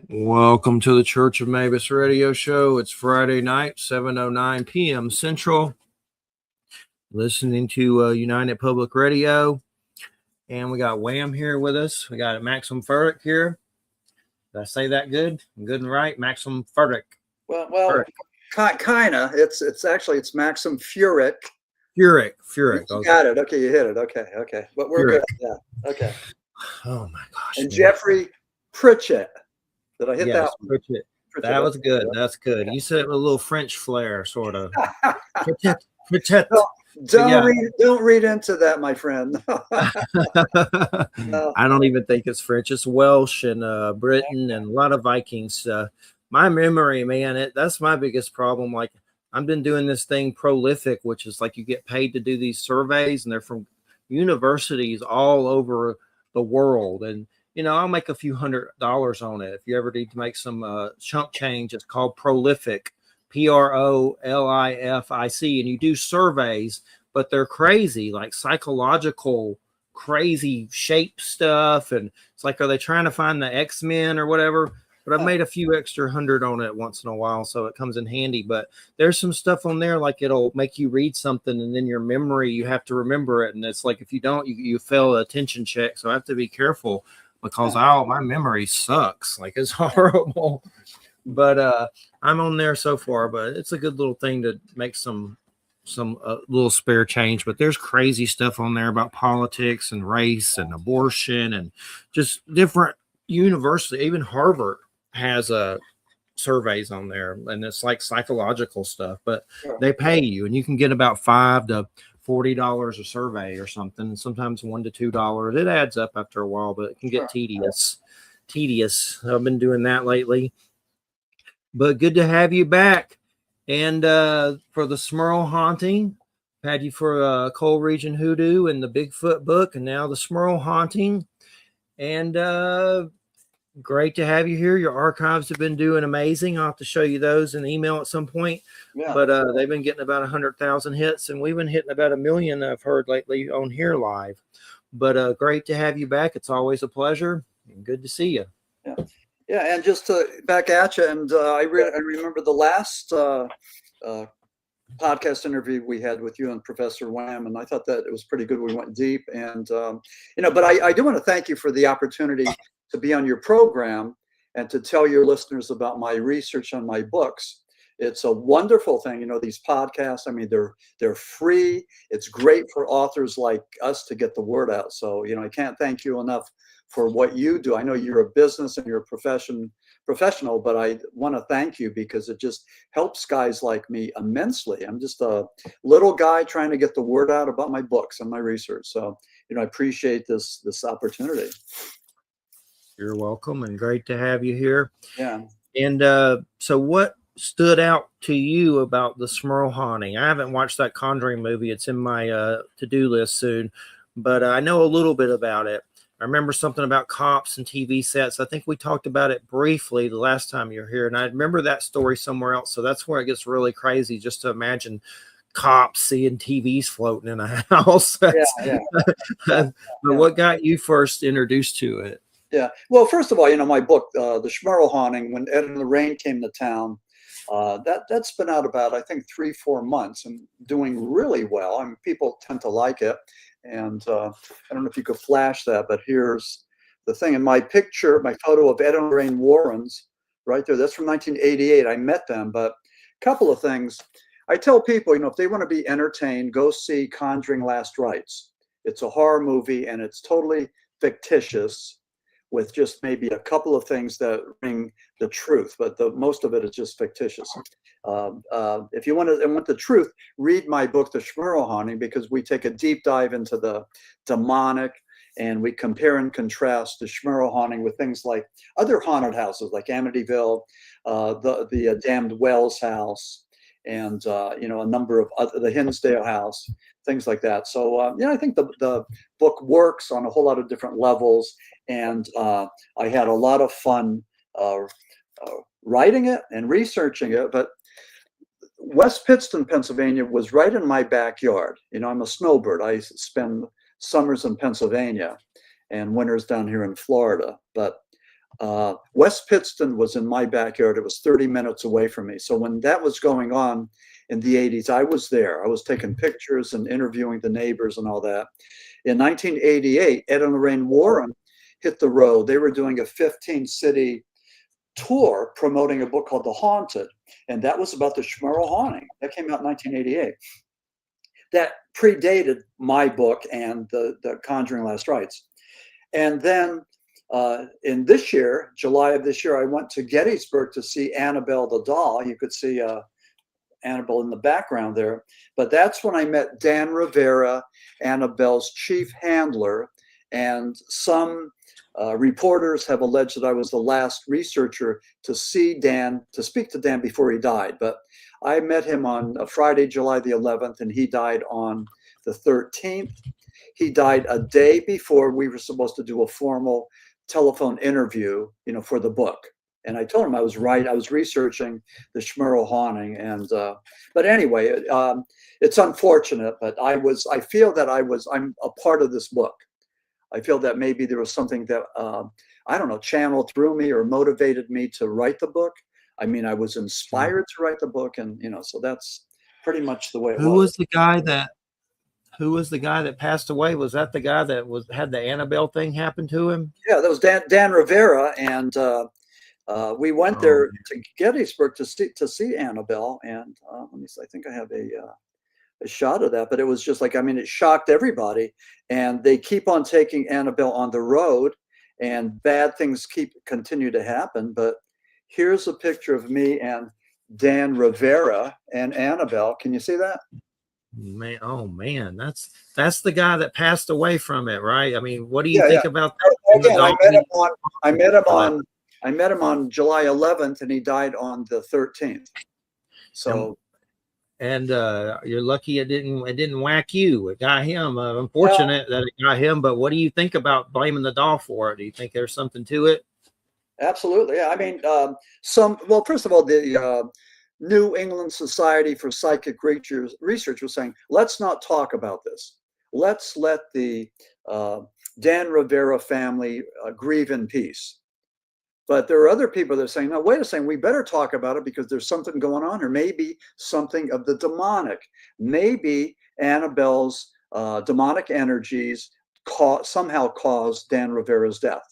Welcome to the Church of Mabus radio show. It's Friday night, 7:09 p.m. Central. Listening to United Public Radio. And we got Wham here with us. We got Maxim Furek here. Did I say that good? Good and right? Maxim Furek. Well, kind of. It's actually Maxim Furek. Furek. You got it. Okay, you hit it. Okay. But we're good. Yeah. Okay. Oh my gosh. And man. Jeffrey Pritchett. Did I hit that one? Pritchett. That was good. That's good. You said it with a little French flair, sort of. Pritchett. Don't read into that, my friend. No. I don't even think it's French. It's Welsh and Britain and a lot of Vikings. My memory, man, that's my biggest problem. Like, I've been doing this thing Prolific, which is like you get paid to do these surveys, and they're from universities all over the world. And I'll make a few $100 on it. If you ever need to make some chunk change, it's called Prolific, Prolific. And you do surveys, but they're crazy, like psychological, crazy shape stuff. And it's like, are they trying to find the X-Men or whatever? But I've made a few extra 100 on it once in a while, so it comes in handy. But there's some stuff on there, like it'll make you read something, and then your memory, you have to remember it. And it's like, if you don't, you fail the attention check. So I have to be careful, because my memory sucks. Like, it's horrible. But I'm on there so far. But it's a good little thing to make some little spare change. But there's crazy stuff on there about politics and race and abortion and just different university. Even Harvard has surveys on there, and it's like psychological stuff. But they pay you, and you can get about $5 to $40 a survey or something, and sometimes $1 to $2. It adds up after a while, but it can get tedious. I've been doing that lately. But good to have you back. And for the Smurl haunting, had you for Coal Region Hoodoo and the Bigfoot book, and now the Smurl haunting. And great to have you here. Your archives have been doing amazing. I'll have to show you those in email at some point. Yeah. But they've been getting about 100,000 hits, and we've been hitting about 1 million, I've heard lately, on here live. But great to have you back. It's always a pleasure, and good to see you. Yeah, and just back at you. And I remember the last podcast interview we had with you and Professor Wham, and I thought that it was pretty good. We went deep, and but I do want to thank you for the opportunity to be on your program and to tell your listeners about my research on my books. It's a wonderful thing. These podcasts, I mean, they're free. It's great for authors like us to get the word out. So, I can't thank you enough for what you do. I know you're a business and you're a professional, but I want to thank you because it just helps guys like me immensely. I'm just a little guy trying to get the word out about my books and my research. So, I appreciate this opportunity. You're welcome, and great to have you here. Yeah. And so what stood out to you about the Smurl haunting? I haven't watched that Conjuring movie. It's in my to-do list soon, but I know a little bit about it. I remember something about cops and TV sets. I think we talked about it briefly the last time you were here, and I remember that story somewhere else. So that's where it gets really crazy, just to imagine cops seeing TVs floating in a house. Yeah. But what got you first introduced to it? Yeah. Well, first of all, my book, The Smurl Haunting, when Ed and Lorraine came to town, that's been out about, I think, 3-4 months and doing really well. I mean, people tend to like it. And I don't know if you could flash that, but here's the thing. In my picture, my photo of Ed and Lorraine Warrens right there, that's from 1988. I met them, but a couple of things. I tell people, if they want to be entertained, go see Conjuring Last Rites. It's a horror movie, and it's totally fictitious, with just maybe a couple of things that ring the truth, but most of it is just fictitious. If you want the truth, read my book, The Smurl Haunting, because we take a deep dive into the demonic, and we compare and contrast the Smurl Haunting with things like other haunted houses, like Amityville, the Damned Wells house, and a number of other, the Hinsdale house, things like that. So I think the book works on a whole lot of different levels, and I had a lot of fun writing it and researching it. But West Pittston, Pennsylvania was right in my backyard. I'm a snowbird. I spend summers in Pennsylvania and winters down here in Florida. But West Pittston was in my backyard. It was 30 minutes away from me. So when that was going on in the 80s, I was there. I was taking pictures and interviewing the neighbors and all that. In 1988, Ed and Lorraine Warren hit the road. They were doing a 15-city tour promoting a book called The Haunted, and that was about the Smurl haunting. That came out in 1988. That predated my book and the Conjuring Last Rites. And then in this year, July of this year, I went to Gettysburg to see Annabelle the doll. You could see Annabelle in the background there. But that's when I met Dan Rivera, Annabelle's chief handler, and some reporters have alleged that I was the last researcher to see Dan, to speak to Dan before he died. But I met him on Friday, July the 11th, and he died on the 13th. He died a day before we were supposed to do a formal telephone interview, for the book. And I told him I was right. I was researching the Smurl haunting, and but anyway, it's unfortunate. But I feel that I'm a part of this book. I feel that maybe there was something that I don't know, channeled through me or motivated me to write the book. I mean, I was inspired to write the book, and so that's pretty much the way it was. Who was the guy that passed away? Was that the guy that had the Annabelle thing happen to him? Yeah, that was Dan Rivera, and we went there to Gettysburg to see Annabelle. And let me see, I think I have a shot of that, but it was just like, it shocked everybody. And they keep on taking Annabelle on the road, and bad things continue to happen. But here's a picture of me and Dan Rivera and Annabelle. Can you see that? Man, oh man, that's the guy that passed away from it, right? I mean, what do you think about that? Again, I met him on July 11th, and he died on the 13th. So, and you're lucky it didn't whack you. It got him. Unfortunate that it got him. But what do you think about blaming the doll for it? Do you think there's something to it? Absolutely. Yeah. I mean, well, first of all, the New England Society for Psychic Research was saying, let's not talk about this. Let's let the Dan Rivera family grieve in peace. But there are other people that are saying, no, wait a second, we better talk about it because there's something going on here. Maybe something of the demonic. Maybe Annabelle's demonic energies somehow caused Dan Rivera's death.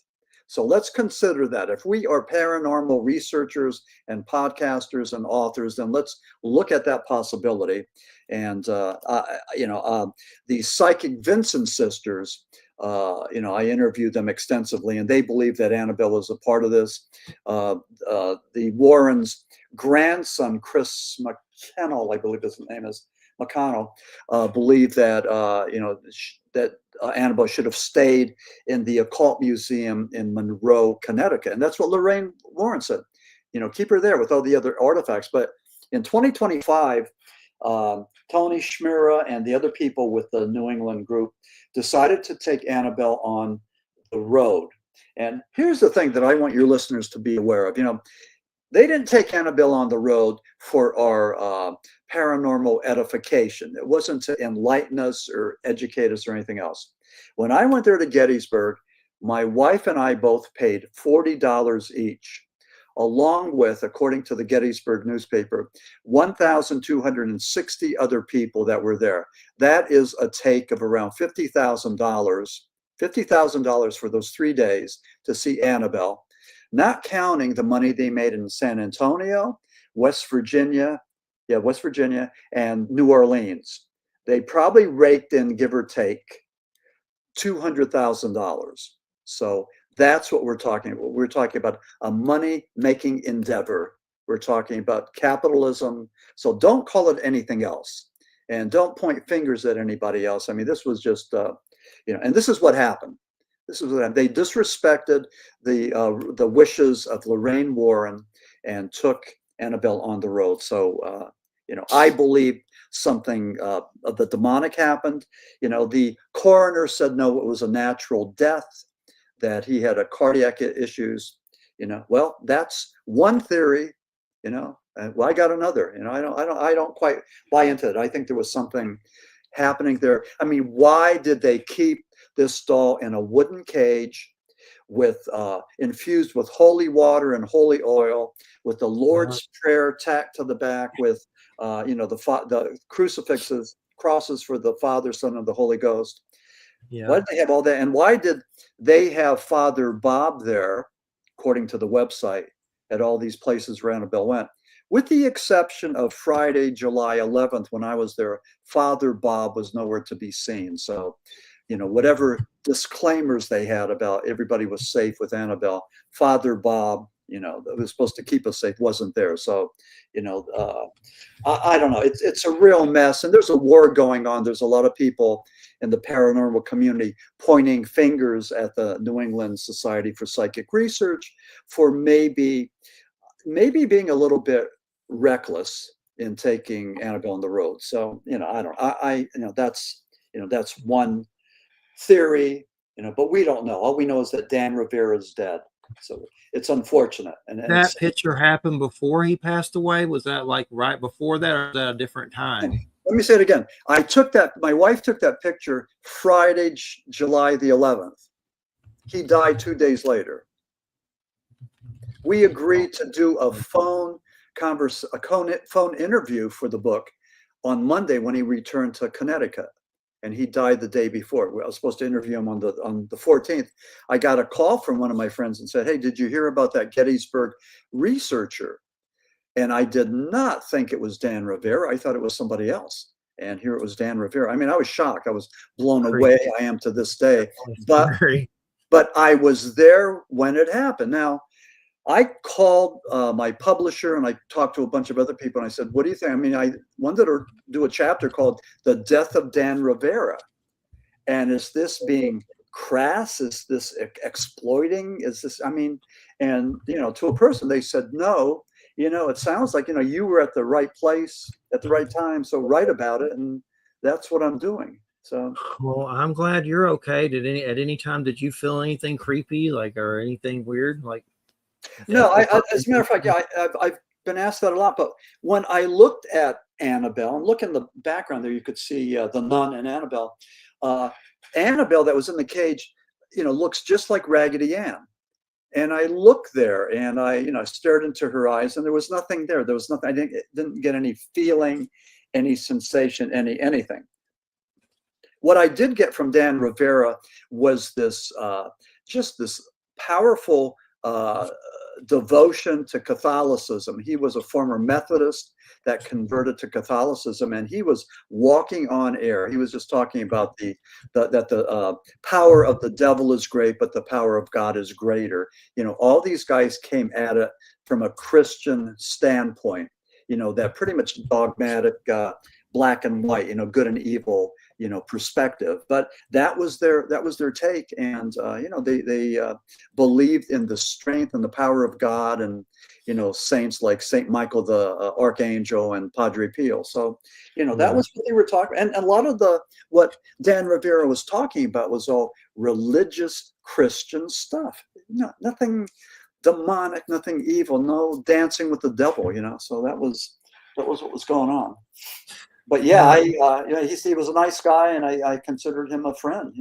So let's consider that. If we are paranormal researchers and podcasters and authors, then let's look at that possibility. And, the Psychic Vincent sisters, I interviewed them extensively, and they believe that Annabelle is a part of this. The Warrens' grandson, Chris McConnell, I believe his name is, McConnell, believed that, that Annabelle should have stayed in the Occult Museum in Monroe, Connecticut. And that's what Lorraine Warren said, keep her there with all the other artifacts. But in 2025, Tony Schmira and the other people with the New England group decided to take Annabelle on the road. And here's the thing that I want your listeners to be aware of. They didn't take Annabelle on the road for our paranormal edification. It wasn't to enlighten us or educate us or anything else. When I went there to Gettysburg, my wife and I both paid $40 each, along with, according to the Gettysburg newspaper, 1,260 other people that were there. That is a take of around $50,000 for those 3 days to see Annabelle, not counting the money they made in San Antonio, West Virginia, and New Orleans. They probably raked in, give or take, $200,000. So that's what we're talking about. We're talking about a money-making endeavor. We're talking about capitalism. So don't call it anything else, and don't point fingers at anybody else. I mean, this was just, and this is what happened. This is what happened. They disrespected the wishes of Lorraine Warren and took Annabelle on the road. So, I believe something of the demonic happened. The coroner said, no, it was a natural death, that he had a cardiac issues. Well, that's one theory, well, I got another, I don't quite buy into it. I think there was something happening there. I mean, why did they keep this doll in a wooden cage with infused with holy water and holy oil, with the Lord's Prayer tacked to the back, with the crucifixes, crosses for the Father, Son, and the Holy Ghost. Yeah. Why did they have all that? And why did they have Father Bob there, according to the website, at all these places where Annabelle went? With the exception of Friday, July 11th, when I was there, Father Bob was nowhere to be seen. So, whatever disclaimers they had about everybody was safe with Annabelle, Father Bob, that was supposed to keep us safe, wasn't there. So, I don't know. It's a real mess. And there's a war going on. There's a lot of people in the paranormal community pointing fingers at the New England Society for Psychic Research for maybe being a little bit reckless in taking Annabelle on the road. So, that's one theory, but we don't know. All we know is that Dan Rivera is dead. So it's unfortunate. And that picture happened before he passed away. Was that like right before that, or was that a different time? Let me say it again. My wife took that picture Friday, July the 11th. He died 2 days later. We agreed to do a phone interview for the book on Monday when he returned to Connecticut, and he died the day before. I was supposed to interview him on the 14th. I got a call from one of my friends and said, "Hey, did you hear about that Gettysburg researcher?" And I did not think it was Dan Rivera. I thought it was somebody else. And here it was Dan Rivera. I mean, I was shocked. I was blown away. I am to this day. But I was there when it happened. Now, I called my publisher and I talked to a bunch of other people and I said, "What do you think?" I mean, I wanted to do a chapter called The Death of Dan Rivera. And is this being crass? Is this exploiting? Is this, and, to a person, they said, "No, it sounds like, you were at the right place at the right time. So write about it." And that's what I'm doing. So, well, I'm glad you're okay. At any time, did you feel anything creepy, or anything weird? No, as a matter of fact, I've been asked that a lot. But when I looked at Annabelle, and look in the background there, you could see the nun and Annabelle. Annabelle that was in the cage, looks just like Raggedy Ann. And I looked there and I stared into her eyes and there was nothing there. There was nothing. I didn't get any feeling, any sensation, anything. What I did get from Dan Rivera was this, just this powerful devotion to Catholicism. He was a former Methodist that converted to Catholicism, and he was walking on air. He was just talking about that the power of the devil is great, but the power of God is greater. All these guys came at it from a Christian standpoint. That pretty much dogmatic, black and white, good and evil, perspective. But that was their take, and they believed in the strength and the power of God, and saints like Saint Michael the Archangel and Padre Pio. So that was what they were talking. And a lot of what Dan Rivera was talking about was all religious Christian stuff. Nothing demonic, nothing evil, no dancing with the devil. So that was what was going on. But yeah, he was a nice guy, and I considered him a friend.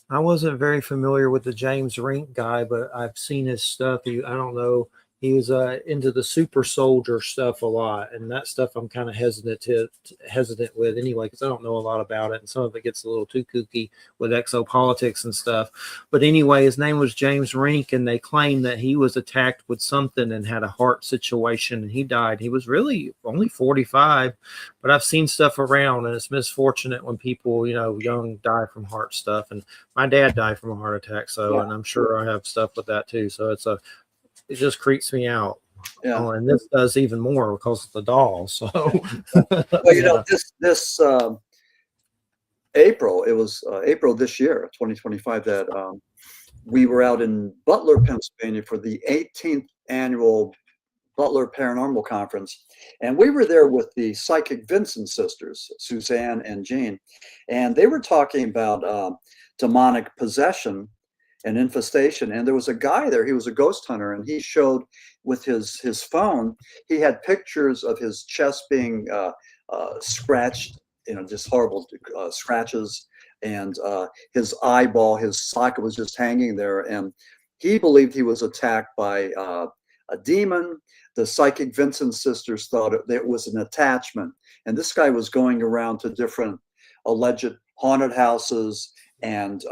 I wasn't very familiar with the James Rink guy, but I've seen his stuff. I don't know. He was into the super soldier stuff a lot, and that stuff I'm kind of hesitant with anyway, because I don't know a lot about it, and some of it gets a little too kooky with exopolitics and stuff. But anyway, his name was James Rink, and they claim that he was attacked with something and had a heart situation, and he died. He was really only 45, but I've seen stuff around, and it's misfortunate when people, young, die from heart stuff. And my dad died from a heart attack, and I'm sure I have stuff with that too. So it just creeps me out. Yeah. Oh, and this does even more because of the doll. So, well, this April, it was April this year, 2025, that we were out in Butler, Pennsylvania for the 18th annual Butler Paranormal Conference. And we were there with the Psychic Vincent sisters, Suzanne and Jean. And they were talking about demonic possession and infestation. And there was a guy there, he was a ghost hunter, and he showed with his phone, he had pictures of his chest being scratched, just horrible scratches, and his eyeball, his socket was just hanging there, and he believed he was attacked by a demon. The psychic Vincent sisters thought it was an attachment, and this guy was going around to different alleged haunted houses and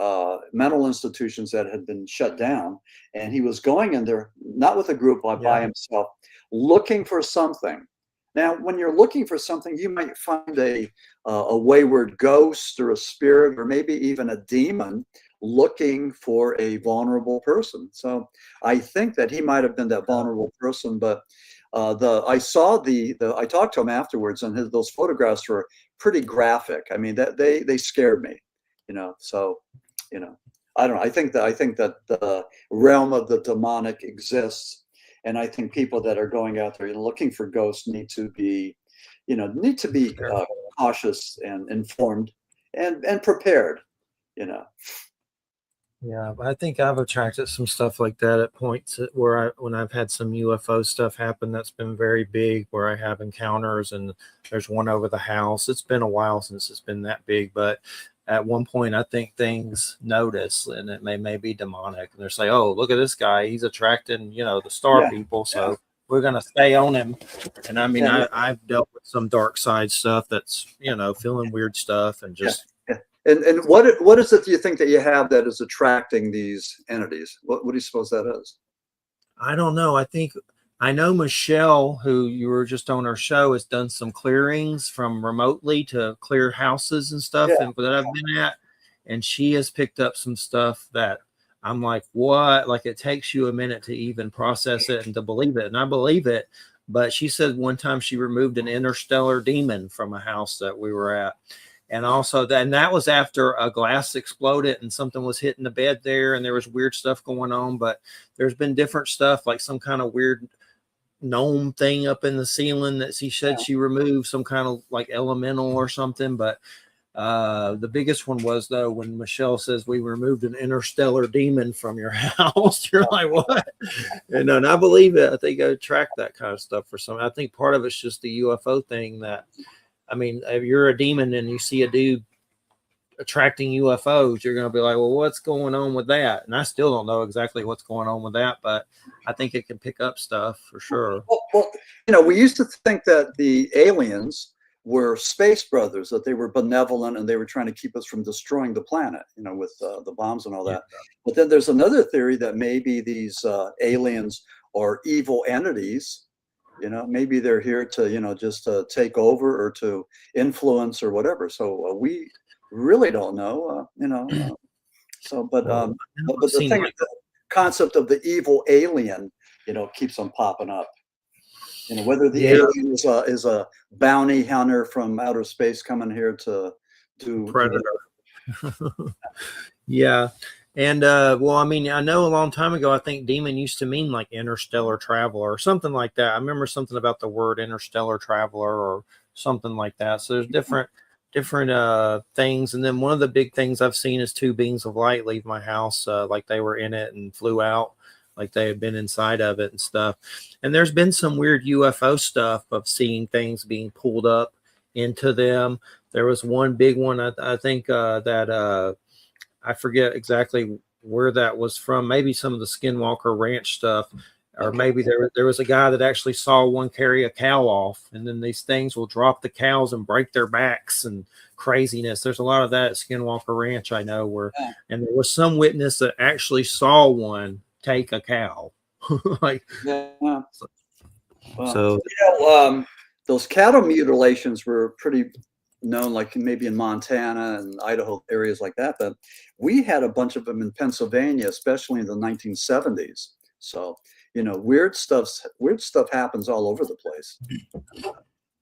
mental institutions that had been shut down, and he was going in there not with a group, but by himself, looking for something. Now, when you're looking for something, you might find a wayward ghost or a spirit or maybe even a demon looking for a vulnerable person. So I think that he might have been that vulnerable person. But I saw I talked to him afterwards, and those photographs were pretty graphic. I mean, that they scared me, you know. So, you know, I don't know. I think that the realm of the demonic exists. And I think people that are going out there looking for ghosts need to be cautious and informed and prepared, you know. Yeah, I think I've attracted some stuff like that at points where when I've had some UFO stuff happen that's been very big, where I have encounters, and there's one over the house. It's been a while since it's been that big, but at one point I think things notice, and it may be demonic, and they say, "Oh, look at this guy. He's attracting, the star people, so we're gonna stay on him." And I mean, I've dealt with some dark side stuff that's feeling weird stuff and just. And what is it, do you think, that you have that is attracting these entities? What do you suppose that is? I don't know. I know Michelle, who you were just on her show, has done some clearings from remotely to clear houses and stuff and that I've been at. And she has picked up some stuff that I'm like, what? Like, it takes you a minute to even process it and to believe it. And I believe it. But she said one time she removed an interstellar demon from a house that we were at. And also that was after a glass exploded and something was hitting the bed there, and there was weird stuff going on. But there's been different stuff, like some kind of weird gnome thing up in the ceiling that she said she removed, some kind of like elemental or something. But the biggest one was, though, when Michelle says we removed an interstellar demon from your house. You're like, what? And I believe it. I think I track that kind of stuff for some. I think part of it's just the UFO thing that. I mean, if you're a demon and you see a dude attracting UFOs, you're going to be like, well, what's going on with that? And I still don't know exactly what's going on with that, but I think it can pick up stuff for sure. Well, we used to think that the aliens were space brothers, that they were benevolent and they were trying to keep us from destroying the planet, with the bombs and all that. But then there's another theory that maybe these aliens are evil entities. Maybe they're here to, just to take over or to influence or whatever. So we really don't know, but the thing, the concept of the evil alien, keeps on popping up. Whether the alien is a bounty hunter from outer space coming here to do predator. Yeah. And well, I mean, I know a long time ago, I think demon used to mean like interstellar traveler or something like that. I remember something about the word interstellar traveler or something like that. So there's different things. And then one of the big things I've seen is two beings of light leave my house, like they were in it and flew out, like they had been inside of it and stuff. And there's been some weird UFO stuff of seeing things being pulled up into them. There was one big one, I think that I forget exactly where that was from. Maybe some of the Skinwalker Ranch stuff, or maybe there was a guy that actually saw one carry a cow off, and then these things will drop the cows and break their backs and craziness. There's a lot of that at Skinwalker Ranch, I know, and there was some witness that actually saw one take a cow. Like, so those cattle mutilations were pretty known, like maybe in Montana and Idaho, areas like that. But we had a bunch of them in Pennsylvania, especially in the 1970s. So, weird stuff happens all over the place.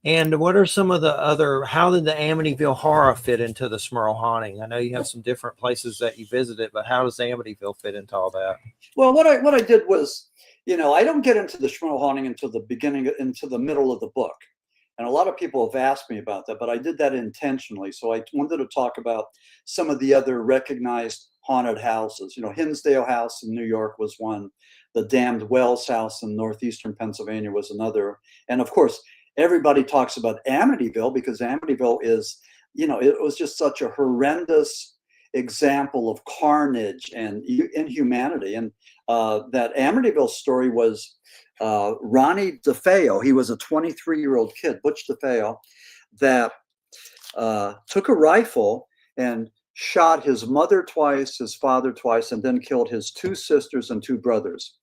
And what are some of how did the Amityville horror fit into the Smurl haunting? I know you have some different places that you visited, but how does Amityville fit into all that? Well, what I did was, I don't get into the Smurl haunting until the middle of the book. And a lot of people have asked me about that, but I did that intentionally. So I wanted to talk about some of the other recognized haunted houses. Hinsdale House in New York was one. The Damned Wells House in northeastern Pennsylvania was another. And of course, everybody talks about Amityville because Amityville is, it was just such a horrendous example of carnage and inhumanity. And that Amityville story was Ronnie DeFeo. He was a 23-year-old kid, Butch DeFeo, that took a rifle and shot his mother twice, his father twice, and then killed his 2 sisters and 2 brothers.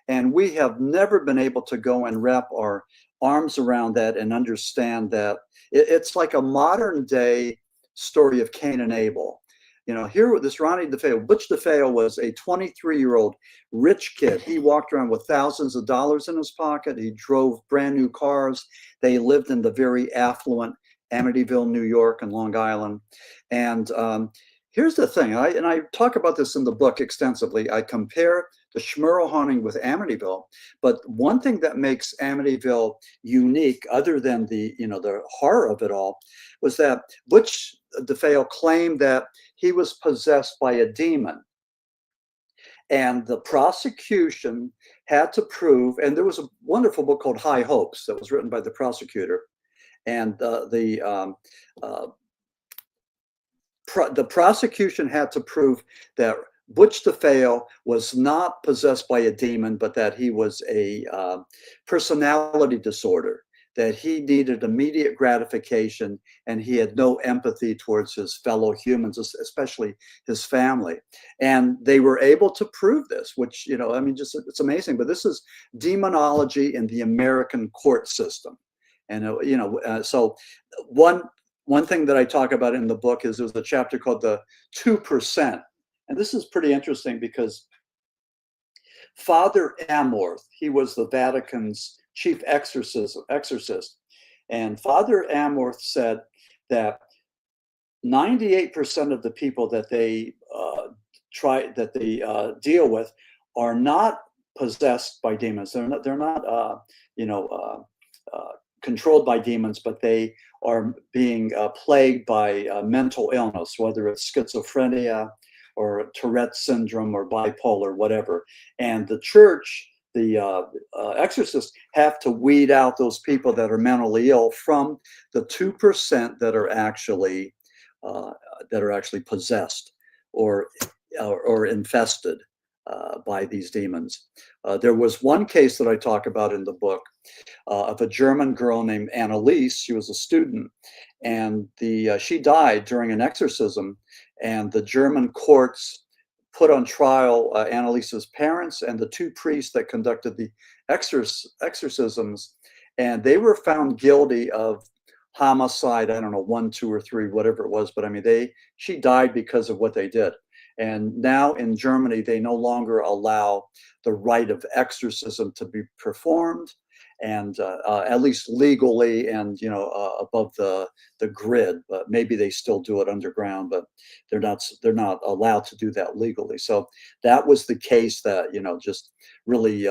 And we have never been able to go and wrap our arms around that and understand that it's like a modern day story of Cain and Abel. You know, here with this Ronnie DeFeo, Butch DeFeo was a 23-year-old rich kid. He walked around with thousands of dollars in his pocket. He drove brand new cars. They lived in the very affluent Amityville, New York, and Long Island. And here's the thing, I talk about this in the book extensively. I compare the Smurl haunting with Amityville, but one thing that makes Amityville unique, other than the horror of it all, was that Butch DeFeo claimed that he was possessed by a demon. And the prosecution had to prove, and there was a wonderful book called High Hopes that was written by the prosecutor. And the prosecution had to prove that Butch DeFeo was not possessed by a demon, but that he was a personality disorder, that he needed immediate gratification and he had no empathy towards his fellow humans, especially his family. And they were able to prove this, which, I mean, just it's amazing. But this is demonology in the American court system. And, so one thing that I talk about in the book is there's a chapter called the 2%. And this is pretty interesting because Father Amorth, he was the Vatican's chief exorcist. And Father Amorth said that 98% of the people that they deal with are not possessed by demons. They're not controlled by demons, but they are being plagued by mental illness, whether it's schizophrenia or Tourette's syndrome or bipolar, whatever. And the church, the exorcists, have to weed out those people that are mentally ill from the 2% that are actually possessed or infested by these demons. There was one case that I talk about in the book of a German girl named Anneliese. She was a student, and she died during an exorcism, and the German courts put on trial Anneliese's parents and the 2 priests that conducted the exorcisms, and they were found guilty of homicide. I don't know, 1, 2, or 3, whatever it was, but I mean, she died because of what they did. And now in Germany, they no longer allow the rite of exorcism to be performed, and at least legally and above the grid. But maybe they still do it underground, but they're not allowed to do that legally. So that was the case that just really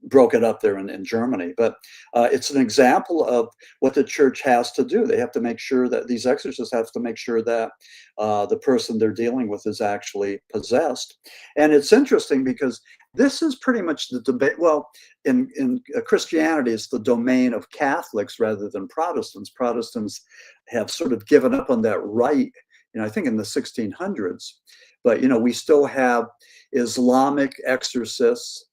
broke it up there in Germany. But it's an example of what the church has to do. They have to make sure that these exorcists have to make sure that the person they're dealing with is actually possessed. And it's interesting because this is pretty much the debate. Well, in Christianity, it's the domain of Catholics rather than Protestants. Protestants have sort of given up on that right, I think in the 1600s. But we still have Islamic exorcists,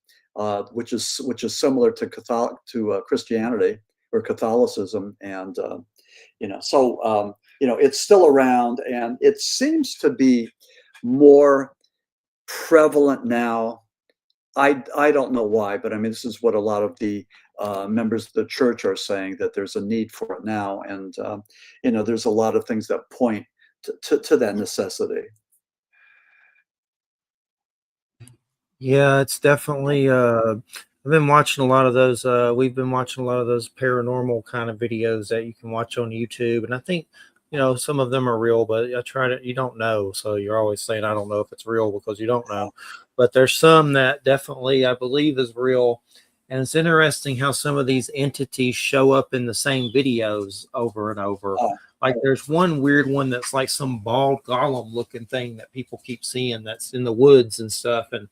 which is similar to Christianity or Catholicism, and so it's still around, and it seems to be more prevalent now. I don't know why, but I mean, this is what a lot of the members of the church are saying, that there's a need for it now, and there's a lot of things that point to that necessity. Yeah, it's definitely I've been watching a lot of those we've been watching a lot of those paranormal kind of videos that you can watch on YouTube, and I think some of them are real, but you don't know, so you're always saying I don't know if it's real because you don't know. But there's some that definitely I believe is real, and it's interesting how some of these entities show up in the same videos over and over. Like there's one weird one that's like some bald golem looking thing that people keep seeing that's in the woods and stuff, and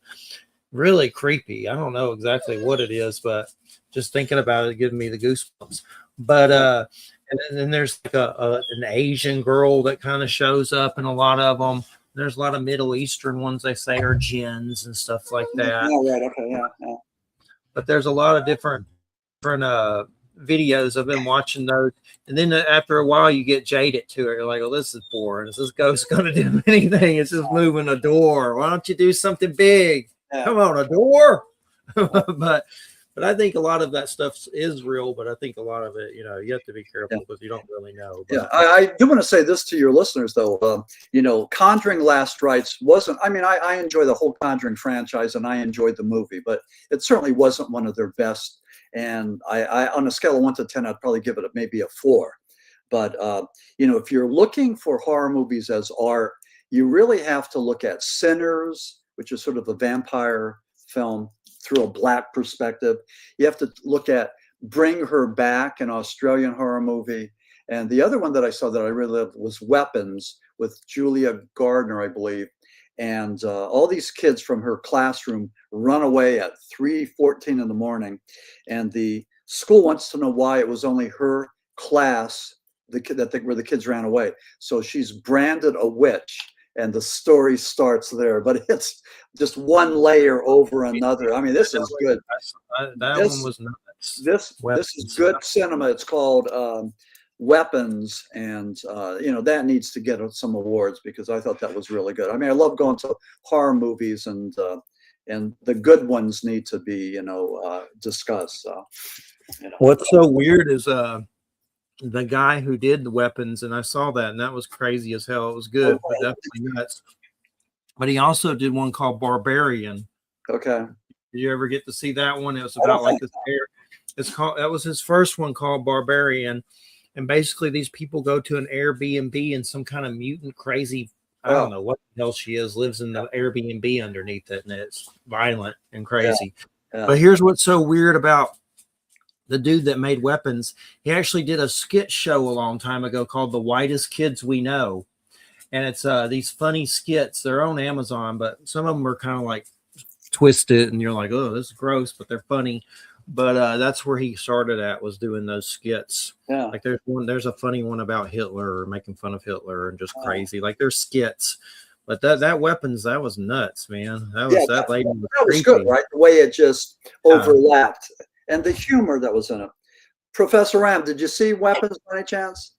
really creepy. I don't know exactly what it is, but just thinking about it giving me the goosebumps. But and And then there's like an Asian girl that kind of shows up in a lot of them. There's a lot of Middle Eastern ones they say are jinns and stuff like that. Yeah, right. Okay. Yeah. But there's a lot of different videos. I've been watching those, and then after a while you get jaded to it. You're like, "Well, this is boring. Is this ghost going to do anything? It's just moving a door. Why don't you do something big? Come on, a door." But I think a lot of that stuff is real. But I think a lot of it, you have to be careful because you don't really know. But, I do want to say this to your listeners, though. Conjuring Last Rites wasn't. I mean, I enjoy the whole Conjuring franchise, and I enjoyed the movie, but it certainly wasn't one of their best. And I on a scale of 1 to 10, I'd probably give it maybe a 4. But if you're looking for horror movies as art, you really have to look at Sinners, which is sort of a vampire film through a Black perspective. You have to look at Bring Her Back, an Australian horror movie. And the other one that I saw that I really loved was Weapons with Julia Gardner, I believe. And all these kids from her classroom run away at 3:14 in the morning. And the school wants to know why it was only her class where the kids ran away. So she's branded a witch. And the story starts there, but it's just one layer over another. I mean, this is good. That one was nuts. This is good cinema. It's called Weapons, and that needs to get some awards because I thought that was really good. I mean, I love going to horror movies, and the good ones need to be discussed. So, What's so weird is the guy who did the Weapons, and I saw that, and that was crazy as hell. It was good, but definitely nuts. But he also did one called Barbarian. Okay. Did you ever get to see that one? It was about like this that was his first one, called Barbarian. And basically these people go to an Airbnb, and some kind of mutant crazy, I don't know what the hell she is, lives in the Airbnb underneath it, and it's violent and crazy. Yeah. But here's what's so weird about the dude that made Weapons. He actually did a skit show a long time ago called The Whitest Kids We Know. And it's these funny skits. They're on Amazon, but some of them are kind of like twisted, and you're like, oh, this is gross, but they're funny. But that's where he started at, was doing those skits. Yeah. Like there's a funny one about Hitler, or making fun of Hitler, and just crazy. Like there's skits. But that Weapons, that was nuts, man. That lady was that was good, right? The way it just overlapped. And the humor that was in it. Professor Ram, did you see Weapons by any chance?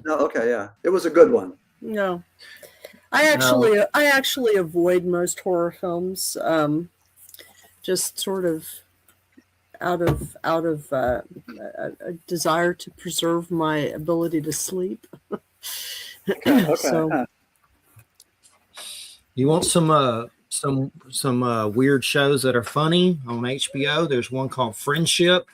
No, okay, yeah. It was a good one. No. I actually avoid most horror films. Just sort of out of a desire to preserve my ability to sleep. Okay. So, you want some weird shows that are funny on HBO? There's one called Friendship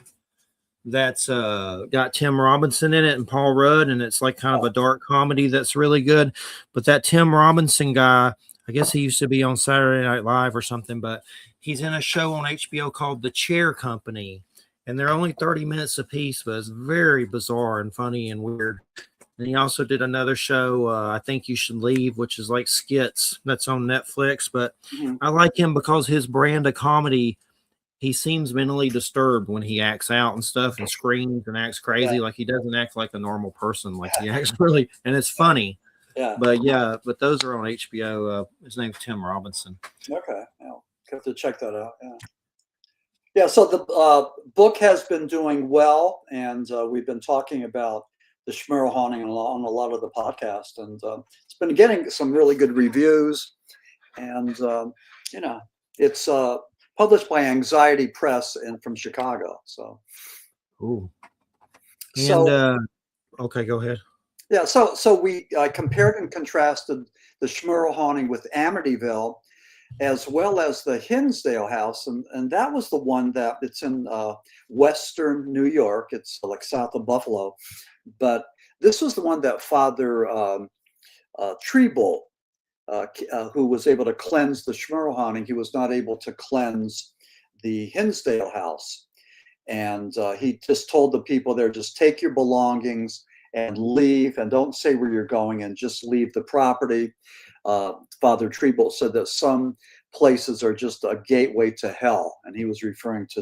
that's got Tim Robinson in it and Paul Rudd, and it's like kind of a dark comedy that's really good. But that Tim Robinson guy, I guess he used to be on Saturday Night Live or something, but he's in a show on HBO called The Chair Company, and they're only 30 minutes apiece, but it's very bizarre and funny and weird. And he also did another show, I Think You Should Leave, which is like skits. That's on Netflix. But I like him because his brand of comedy, he seems mentally disturbed when he acts out and stuff and screams and acts crazy. Like he doesn't act like a normal person. Like he acts really, and it's funny. Yeah. But those are on HBO. His name's Tim Robinson. Okay. I'll have to check that out. Yeah. Yeah. So the book has been doing well, and we've been talking about the Smurl haunting on a lot of the podcast, and it's been getting some really good reviews, and it's published by Anxiety Press from Chicago. So, ooh, and okay, go ahead. Yeah, so we compared and contrasted the Smurl haunting with Amityville, as well as the Hinsdale house, and that was the one that it's in western New York. It's like south of Buffalo. But this was the one that Father Treble, who was able to cleanse the Smurl haunting, he was not able to cleanse the Hinsdale house. And he just told the people there, just take your belongings and leave, and don't say where you're going, and just leave the property. Father Treble said that some places are just a gateway to hell, and he was referring to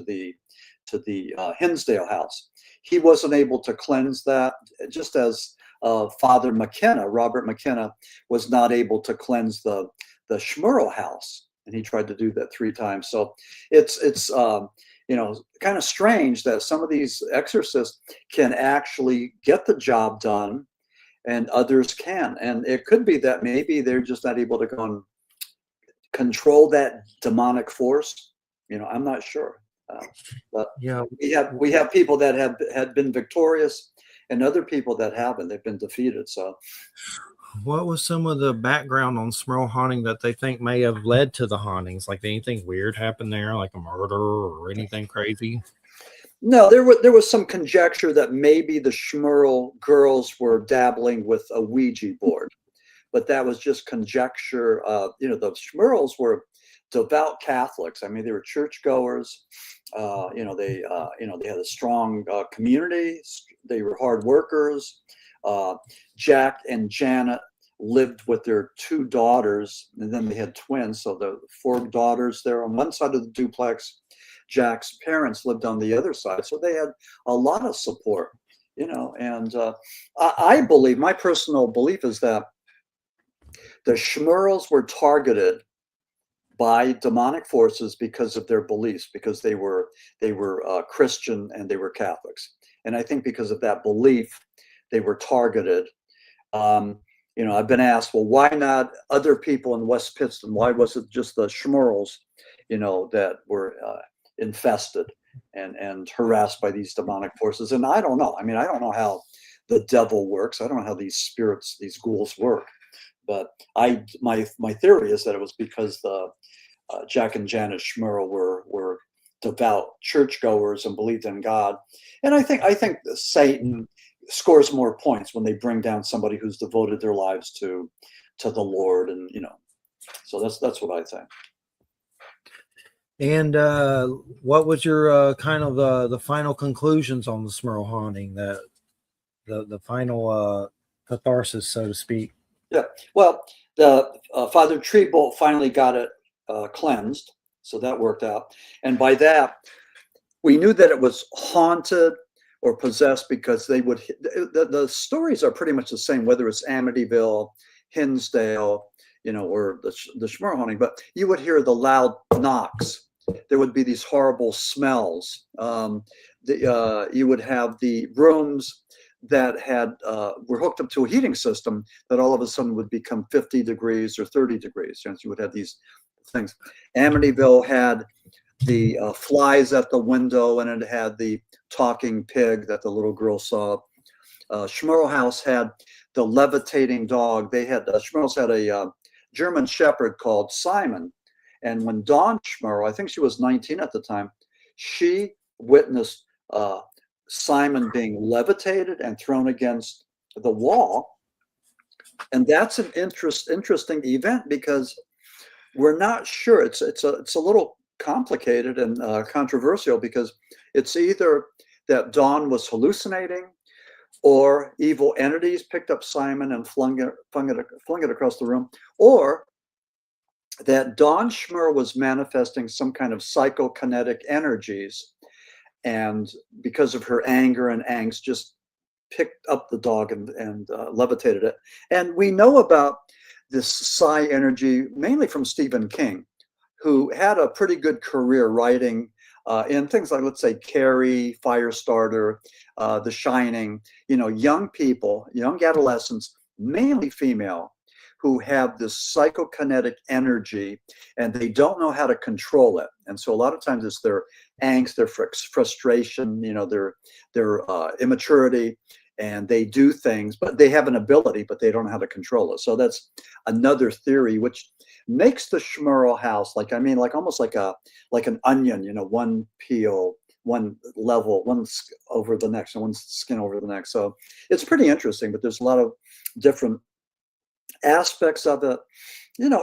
to the Hinsdale house. He wasn't able to cleanse that, just as Father McKenna, Robert McKenna, was not able to cleanse the Smurl house, and he tried to do that 3 times. So it's kind of strange that some of these exorcists can actually get the job done, and others can. And it could be that maybe they're just not able to go and control that demonic force. I'm not sure. But Yeah. we have people that had been victorious, and other people that haven't. They've been defeated. So, What was some of the background on Smurl haunting that they think may have led to the hauntings? Like anything weird happened there, like a murder or anything crazy? no, there was some conjecture that maybe the Smurl girls were dabbling with a Ouija board, but that was just conjecture. The Smurls were devout Catholics. I mean, they were churchgoers. They had a strong community. They were hard workers. Jack and Janet lived with their 2 daughters, and then they had twins. So the 4 daughters there on one side of the duplex. Jack's parents lived on the other side. So they had a lot of support, and I believe, my personal belief is that the Smurls were targeted by demonic forces because of their beliefs, because they were Christian and they were Catholics. And I think because of that belief, they were targeted. I've been asked, well, why not other people in West Pittston? Why was it just the Smurls, that were infested and harassed by these demonic forces? And I don't know. I mean, I don't know how the devil works. I don't know how these spirits, these ghouls work. But my theory is that it was because the Jack and Janet Smurl were devout churchgoers and believed in God. And I think Satan scores more points when they bring down somebody who's devoted their lives to the Lord, and so that's what I think. And what was your kind of the final conclusions on the Smurl haunting, the final catharsis, so to speak? Yeah, well, the Father Treebolt finally got it cleansed, so that worked out. And by that, we knew that it was haunted or possessed because they would. The stories are pretty much the same, whether it's Amityville, Hinsdale, or the Smurl haunting. But you would hear the loud knocks. There would be these horrible smells. You would have the rooms that were hooked up to a heating system that all of a sudden would become 50 degrees or 30 degrees. So you would have these things. Amityville had the flies at the window, and it had the talking pig that the little girl saw. Smurl House had the levitating dog. Smurls had a German Shepherd called Simon. And when Dawn Smurl, I think she was 19 at the time, she witnessed Simon being levitated and thrown against the wall. And that's an interesting event, because we're not sure. It's a little complicated and controversial, because it's either that Dawn was hallucinating, or evil entities picked up Simon and flung it across the room, or that Dawn Smurl was manifesting some kind of psychokinetic energies, and because of her anger and angst, just picked up the dog and levitated it. And we know about this psi energy mainly from Stephen King, who had a pretty good career writing in things like, let's say, Carrie, Firestarter, The Shining. Young people, young adolescents, mainly female, who have this psychokinetic energy, and they don't know how to control it. And so a lot of times it's their angst, their frustration, their immaturity, and they do things, but they have an ability, but they don't know how to control it. So that's another theory, which makes the Smurl house almost like an onion, one peel, one level, one over the next, and one skin over the next. So it's pretty interesting, but there's a lot of different aspects of it,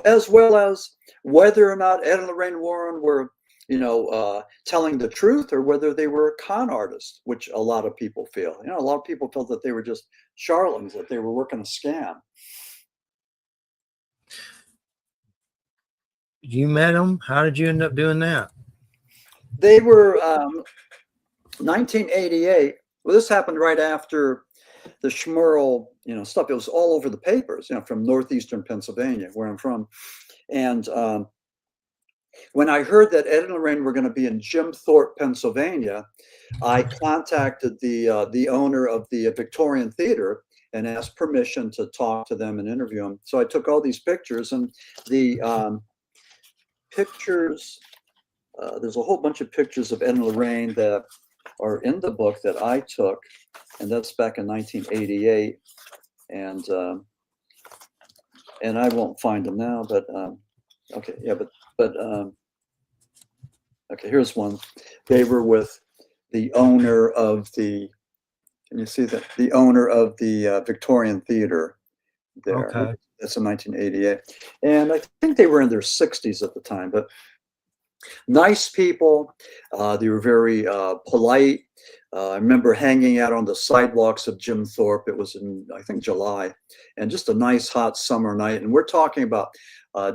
as well as whether or not Ed and Lorraine Warren were, telling the truth, or whether they were con artists, which a lot of people feel. A lot of people felt that they were just charlatans, that they were working a scam. You met them. How did you end up doing that? They were 1988. Well, this happened right after the Smurl, stuff. It was all over the papers, from northeastern Pennsylvania, where I'm from. And when I heard that Ed and Lorraine were going to be in Jim Thorpe, Pennsylvania, I contacted the owner of the Victorian Theater and asked permission to talk to them and interview them. So I took all these pictures, and the pictures, there's a whole bunch of pictures of Ed and Lorraine that are in the book that I took, and that's back in 1988. And I won't find them now, but okay, yeah, but okay, here's one. They were with the owner of the, can you see that? The owner of the Victorian Theater there. Okay. That's in 1988. And I think they were in their 60s at the time, but nice people. They were very polite. I remember hanging out on the sidewalks of Jim Thorpe. It was in, I think, July, and just a nice hot summer night. And we're talking about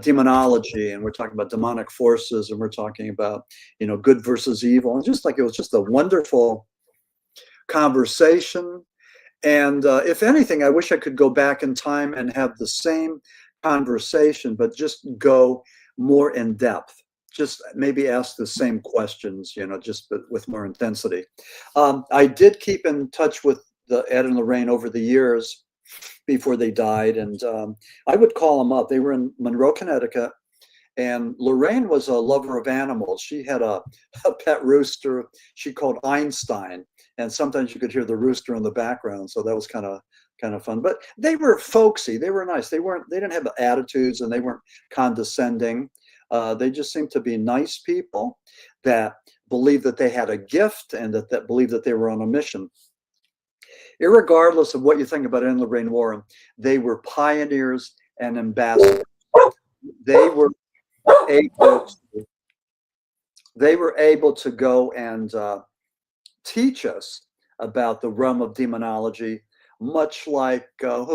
demonology, and we're talking about demonic forces, and we're talking about, good versus evil. And it was just a wonderful conversation. And if anything, I wish I could go back in time and have the same conversation, but just go more in depth. Just maybe ask the same questions, just with more intensity. I did keep in touch with the Ed and Lorraine over the years before they died, and I would call them up. They were in Monroe, Connecticut, and Lorraine was a lover of animals. She had a pet rooster she called Einstein, and sometimes you could hear the rooster in the background, so that was kind of fun. But they were folksy. They were nice. They didn't have attitudes, and they weren't condescending. They just seemed to be nice people that believed that they had a gift, and that believed that they were on a mission. Irregardless of what you think about Ed and Lorraine Warren, they were pioneers and ambassadors. They were able to go and teach us about the realm of demonology, much like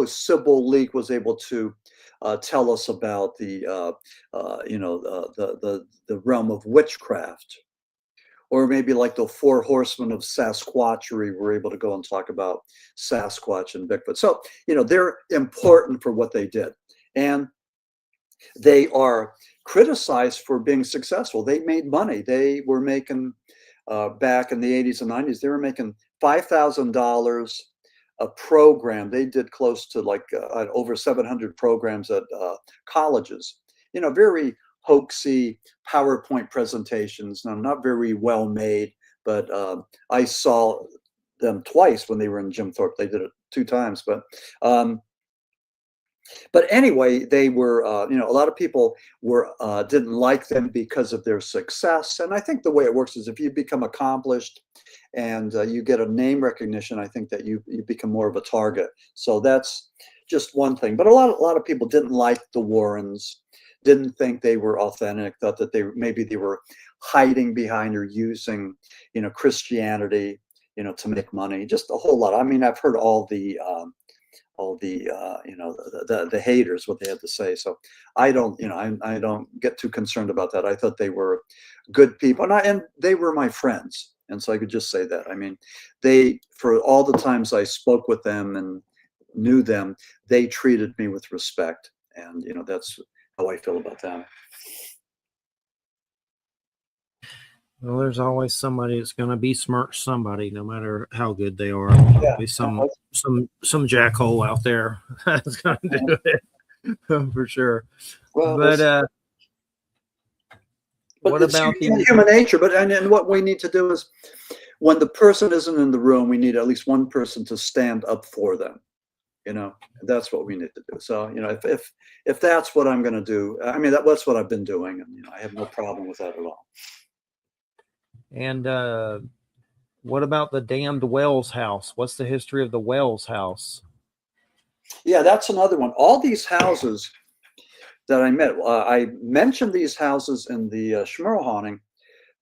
Sybil Leek was able to tell us about the realm of witchcraft, or maybe like the 4 horsemen of Sasquatchery were able to go and talk about Sasquatch and Bigfoot. So they're important for what they did, and they are criticized for being successful. They made money. They were making back in the 80s and 90s. They were making $5,000 a program. They did close to over 700 programs at colleges. Very hoaxy PowerPoint presentations. Now, not very well made, but I saw them twice when they were in Jim Thorpe. They did it 2 times, but anyway, they were, a lot of people didn't like them because of their success. And I think the way it works is if you become accomplished and you get a name recognition, I think that you become more of a target. So that's just one thing. But a lot of people didn't like the Warrens, didn't think they were authentic, thought that maybe they were hiding behind or using, Christianity, to make money. Just a whole lot. I mean, I've heard all the haters, what they had to say. So I don't get too concerned about that. I thought they were good people, and they were my friends. And so I could just say that. I mean, for all the times I spoke with them and knew them, they treated me with respect. And, that's how I feel about them. Well, there's always somebody that's going to besmirch somebody, no matter how good they are. Yeah. Be some jackhole out there that's going to do it for sure. Well, but what about the human nature? But and what we need to do is, when the person isn't in the room, we need at least one person to stand up for them. That's what we need to do. So if that's what I'm going to do, I mean that's what I've been doing, and I have no problem with that at all. And what about the damned Wells house? What's the history of the Wells house? Yeah, that's another one. All these houses that I mentioned these houses in the Smurl haunting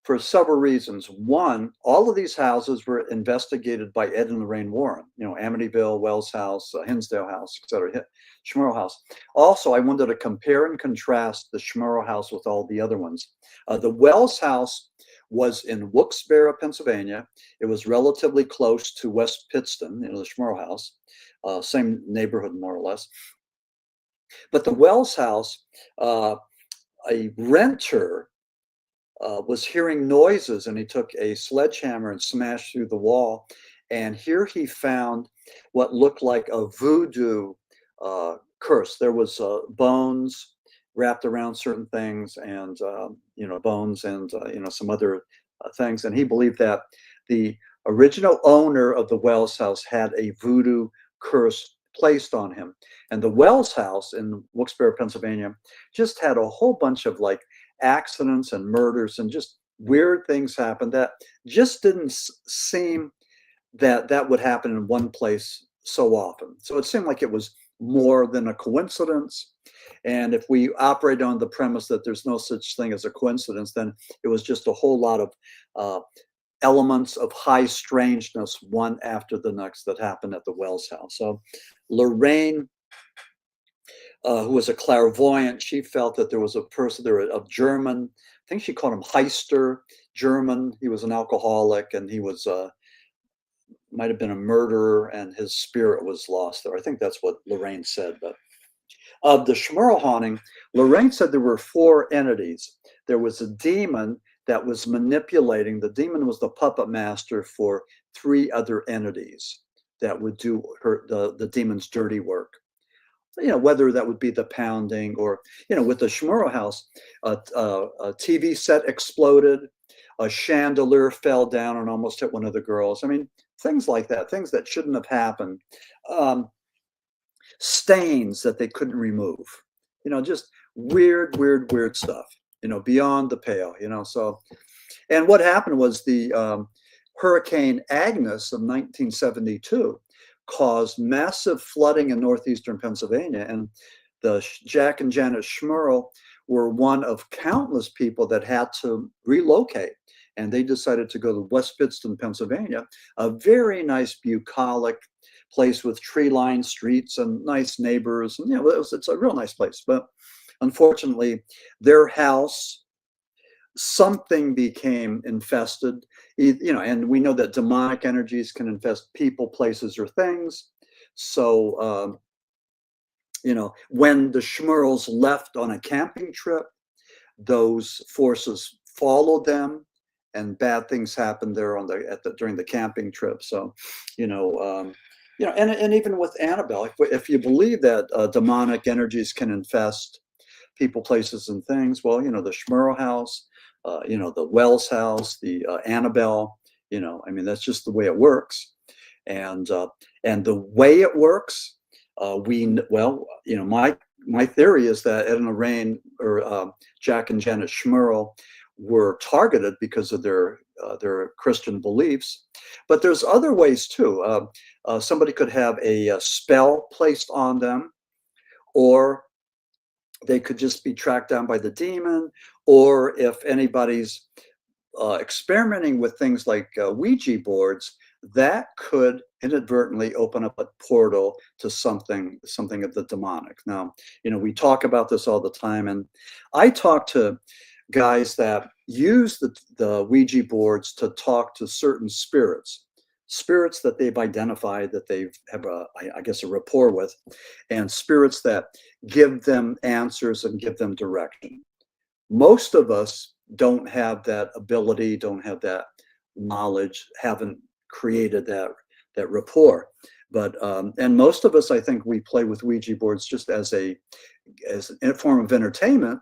for several reasons. One, all of these houses were investigated by Ed and Lorraine Warren. Amityville, Wells House, Hinsdale House, etc. Smurl House. Also, I wanted to compare and contrast the Smurl House with all the other ones. The Wells House was in Wilkes-Barre, Pennsylvania. It was relatively close to West Pittston, the Smurl house, same neighborhood more or less. But the Wells house, a renter was hearing noises, and he took a sledgehammer and smashed through the wall. And here he found what looked like a voodoo curse. There was bones wrapped around certain things, and bones and some other things. And he believed that the original owner of the Wells house had a voodoo curse placed on him. And the Wells house in Wilkes-Barre, Pennsylvania, just had a whole bunch of like accidents and murders and just weird things happened that just didn't seem that would happen in one place so often. So it seemed like it was more than a coincidence. And if we operate on the premise that there's no such thing as a coincidence, then it was just a whole lot of elements of high strangeness, one after the next, that happened at the Wells house. So Lorraine, who was a clairvoyant, she felt that there was a person there, a German, I think she called him Heister, German. He was an alcoholic, and he was might have been a murderer, and his spirit was lost there. I think that's what Lorraine said. But of the Smurl haunting, Lorraine said there were 4 entities. There was a demon that was manipulating. The demon was the puppet master for 3 other entities that would do the demon's dirty work. Whether that would be the pounding or, with the Smurl house, a TV set exploded, a chandelier fell down and almost hit one of the girls. I mean, things like that, things that shouldn't have happened. Stains that they couldn't remove, just weird stuff, beyond the pale, so. And what happened was the Hurricane Agnes of 1972 caused massive flooding in northeastern Pennsylvania, and the Jack and Janet Smurl were one of countless people that had to relocate, and they decided to go to West Pittston, Pennsylvania, a very nice bucolic place with tree-lined streets and nice neighbors, and it's a real nice place. But unfortunately, their house, something became infested, and we know that demonic energies can infest people, places, or things. So, when the Smurls left on a camping trip, those forces followed them, and bad things happened there during the camping trip. So, and even with Annabelle, if you believe that demonic energies can infest people, places, and things, well, the Smurl house, the Wells house, the Annabelle, that's just the way it works. And the way it works, my theory is that Ed and Lorraine, or Jack and Janet Smurl, were targeted because of their Christian beliefs. But there's other ways too. Somebody could have a spell placed on them, or they could just be tracked down by the demon, or if anybody's experimenting with things like Ouija boards, that could inadvertently open up a portal to something of the demonic. Now, we talk about this all the time, and I talk to guys that use the Ouija boards to talk to certain spirits that they've identified, that they have a rapport with, and spirits that give them answers and give them direction. Most of us don't have that ability, don't have that knowledge, haven't created that rapport. But and most of us, I think, we play with Ouija boards just as a form of entertainment,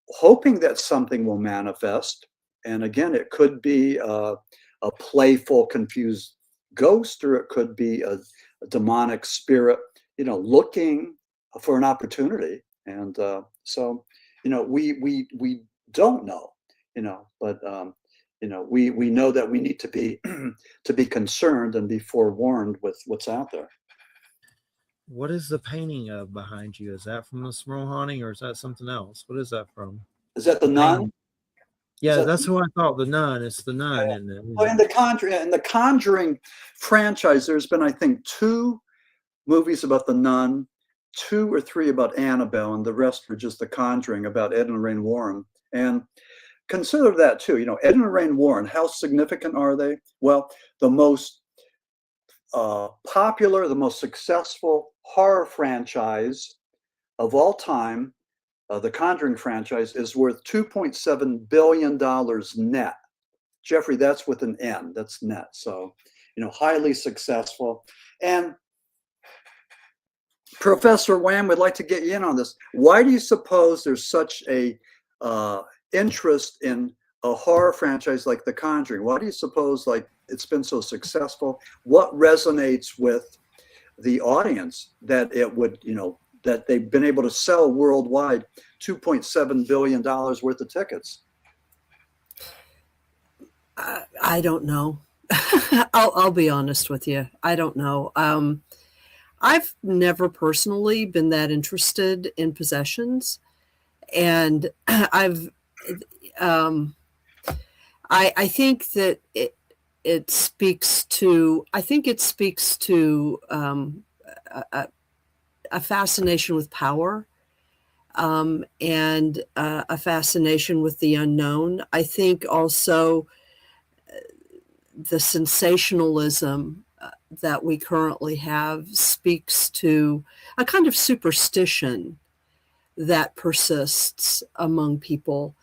hoping that something will manifest. And again, it could be a playful, confused ghost, or it could be a demonic spirit, looking for an opportunity. And so, we don't know, but we know that we need to be concerned and be forewarned with what's out there. What is the painting of behind you? Is that from the Smurl haunting, or is that something else? What is that from? Is that the nun? Yeah, that's who I thought. The nun. It's the nun, isn't it? Well, in the Conjuring franchise, there's been, I think, 2 movies about the nun, 2 or 3 about Annabelle, and the rest were just The Conjuring about Ed and Lorraine Warren. And consider that too. You know, Ed and Lorraine Warren, how significant are they? Well, the most popular, the most successful horror franchise of all time, the Conjuring franchise, is worth $2.7 billion net. Jeffrey, that's with an N, that's net. So, you know, highly successful. And Professor Wham, would like to get you in on this. Why do you suppose there's such a interest in a horror franchise like The Conjuring? Why do you suppose like it's been so successful? What resonates with the audience that it would, you know, that they've been able to sell worldwide $2.7 billion worth of tickets? I don't know. I'll be honest with you. I don't know. I've never personally been that interested in possessions, and I think that it speaks to a fascination with power, and a fascination with the unknown. I think also the sensationalism that we currently have speaks to a kind of superstition that persists among people.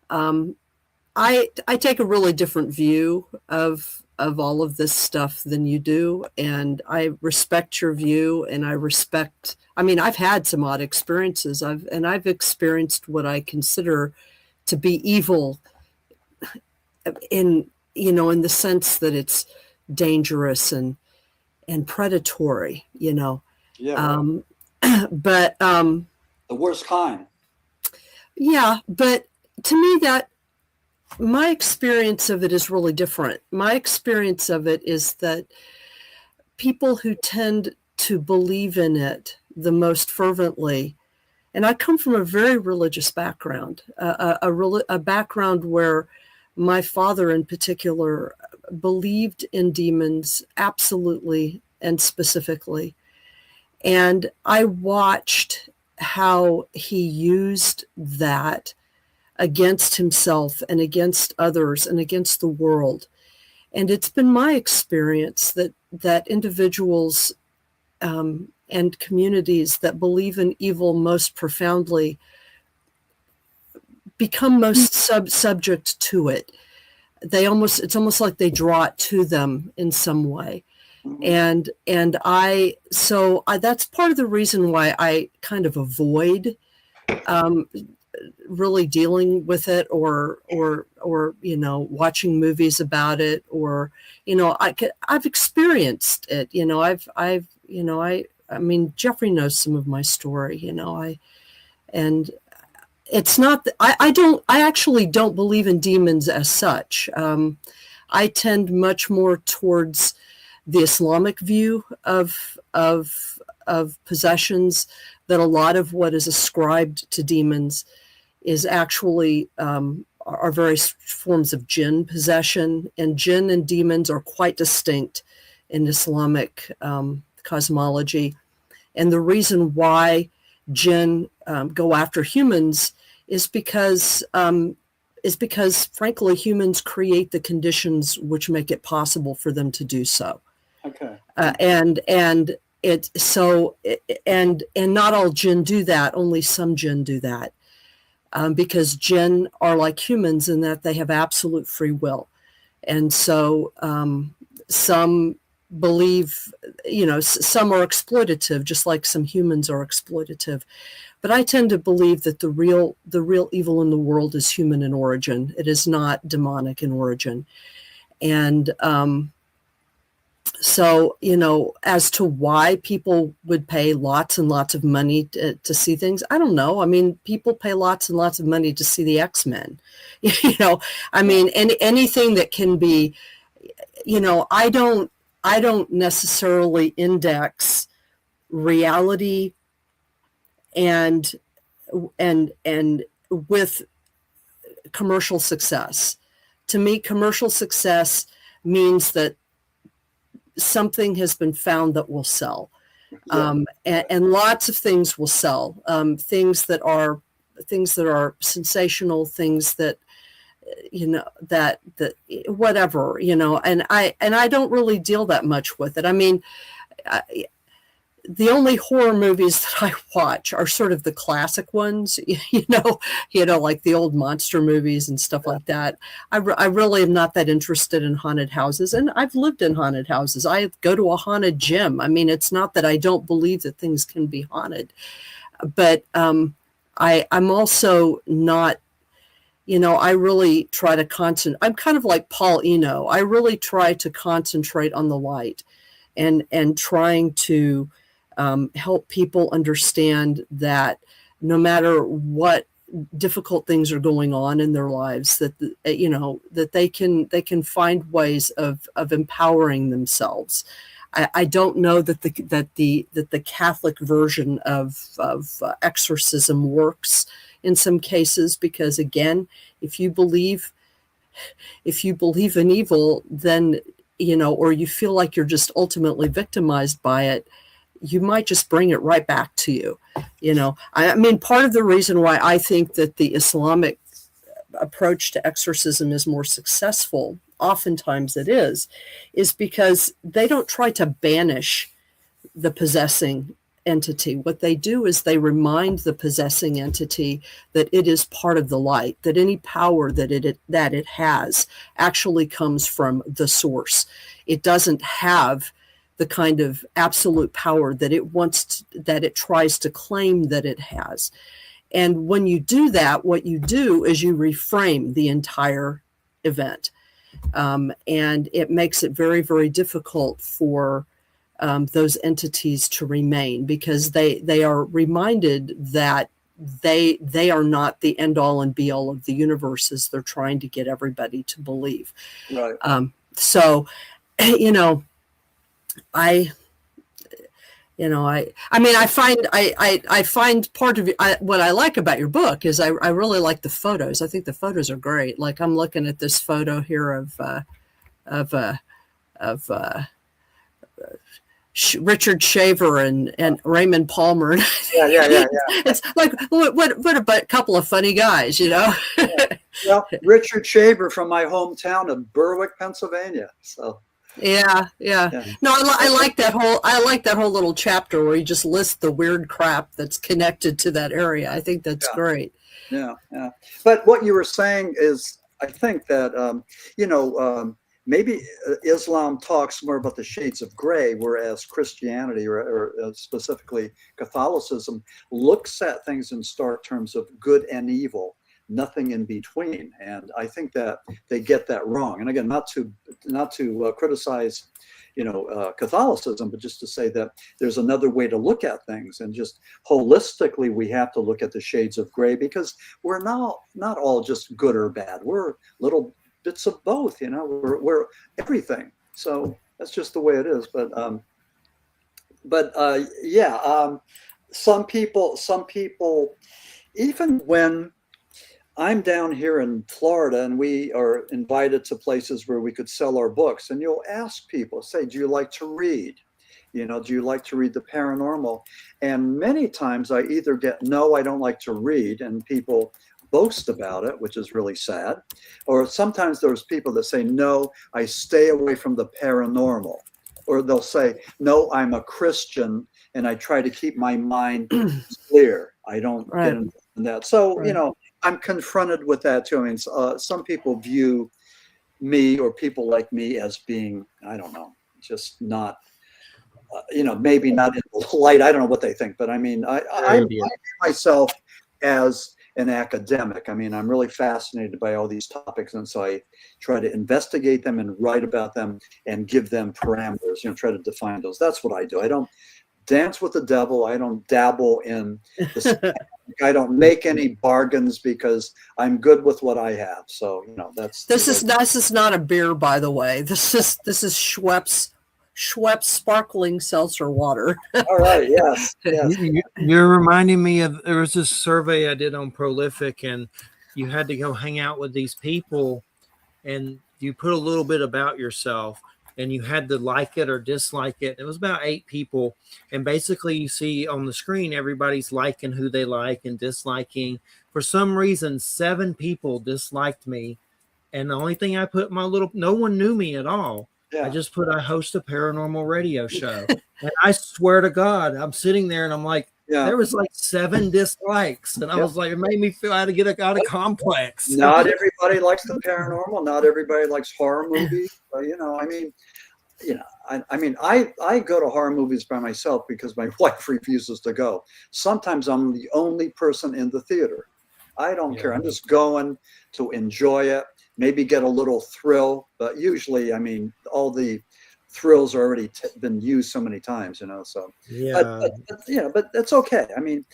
I take a really different view of all of this stuff than you do, and I respect your view, and I've had some odd experiences. I've experienced what I consider to be evil in the sense that it's dangerous and predatory, you know. Yeah. But the worst kind. Yeah, but to me, that my experience of it is really different. My experience of it is that people who tend to believe in it the most fervently, and I come from a very religious background, a background where my father in particular believed in demons absolutely and specifically. And I watched how he used that against himself and against others and against the world. And it's been my experience that individuals and communities that believe in evil most profoundly become most subject to it. It's almost like they draw it to them in some way. And that's part of the reason why I kind of avoid really dealing with it or watching movies about it, or I've experienced it. Jeffrey knows some of my story. It's not that I actually don't believe in demons as such. I tend much more towards the Islamic view of possessions, that a lot of what is ascribed to demons is actually are various forms of jinn possession, and jinn and demons are quite distinct in Islamic cosmology. And the reason why jinn go after humans is because frankly humans create the conditions which make it possible for them to do so. Okay. And not all jinn do that. Only some jinn do that, because jinn are like humans in that they have absolute free will, and so some believe, some are exploitative, just like some humans are exploitative. But I tend to believe that the real evil in the world is human in origin. It is not demonic in origin. And so, as to why people would pay lots and lots of money to see things, I don't know. I mean, people pay lots and lots of money to see the X-Men. Anything that can be, I don't necessarily index reality and with commercial success. To me, commercial success means that something has been found that will sell. Yeah. And lots of things will sell. Things that are sensational, things that that whatever, and I don't really deal that much with it. I mean, the only horror movies that I watch are sort of the classic ones, like the old monster movies and stuff like that. I really am not that interested in haunted houses, and I've lived in haunted houses. I go to a haunted gym. I mean, it's not that I don't believe that things can be haunted, but I'm also not, I really try to concentrate. I'm kind of like Paul Eno. I really try to concentrate on the light and trying to help people understand that no matter what difficult things are going on in their lives, that that they can find ways of empowering themselves. I don't know that the Catholic version of exorcism works in some cases, because again, if you believe in evil, then or you feel like you're just ultimately victimized by it, you might just bring it right back to you. I mean, part of the reason why I think that the Islamic approach to exorcism is more successful, oftentimes it is because they don't try to banish the possessing entity. What they do is they remind the possessing entity that it is part of the light, that any power that it has actually comes from the source. It doesn't have the kind of absolute power that it tries to claim that it has. And when you do that, what you do is you reframe the entire event. And it makes it very, very difficult for those entities to remain, because they are reminded that they are not the end all and be all of the universe as they're trying to get everybody to believe. Right. So, I find part of what I like about your book is I really like the photos. I think the photos are great. Like, I'm looking at this photo here of Richard Shaver and Raymond Palmer. Yeah. It's like, what a couple of funny guys, Yeah. Well, Richard Shaver from my hometown of Berwick, Pennsylvania. So. Yeah. No, I like that whole little chapter where you just list the weird crap that's connected to that area. I think that's great. Yeah. But what you were saying is, I think that maybe Islam talks more about the shades of gray, whereas Christianity or specifically Catholicism looks at things in stark terms of good and evil, nothing in between. And I think that they get that wrong. And again, not to criticize, Catholicism, but just to say that there's another way to look at things, and just holistically, we have to look at the shades of gray, because we're not all just good or bad. We're little bits of both, we're everything. So that's just the way it is. Some people, even when I'm down here in Florida and we are invited to places where we could sell our books, and you'll ask people, say, do you like to read? Do you like to read the paranormal? And many times I either get, no, I don't like to read, and people boast about it, which is really sad. Or sometimes there's people that say, no, I stay away from the paranormal. Or they'll say, no, I'm a Christian and I try to keep my mind clear. I don't get into that. So, I'm confronted with that too. I mean, some people view me or people like me as being, I don't know, just not, maybe not in the light. I don't know what they think, but I mean, I view myself as an academic. I mean, I'm really fascinated by all these topics, and so I try to investigate them and write about them and give them parameters, try to define those. That's what I do. I don't dance with the devil. I don't dabble in the I don't make any bargains, because I'm good with what I have. So, that's this is not a beer, by the way. This is Schweppes sparkling seltzer water. All right. Yes. You're reminding me of, there was this survey I did on Prolific, and you had to go hang out with these people, and you put a little bit about yourself, and you had to like it or dislike it. It was about 8 people. And basically you see on the screen, everybody's liking who they like and disliking. For some reason, 7 people disliked me And the only thing I put no one knew me at all. Yeah. I just put, I host a paranormal radio show. And I swear to God, I'm sitting there and I'm like, there was like 7 dislikes. And I was like, it made me feel I had to get out of complex. Not everybody likes the paranormal. Not everybody likes horror movies. You know, I mean, I go to horror movies by myself because my wife refuses to go. Sometimes I'm the only person in the theater. I don't care. I'm just going to enjoy it, maybe get a little thrill. But usually, I mean, all the thrills are already been used so many times, you know. So, but that's okay. I mean,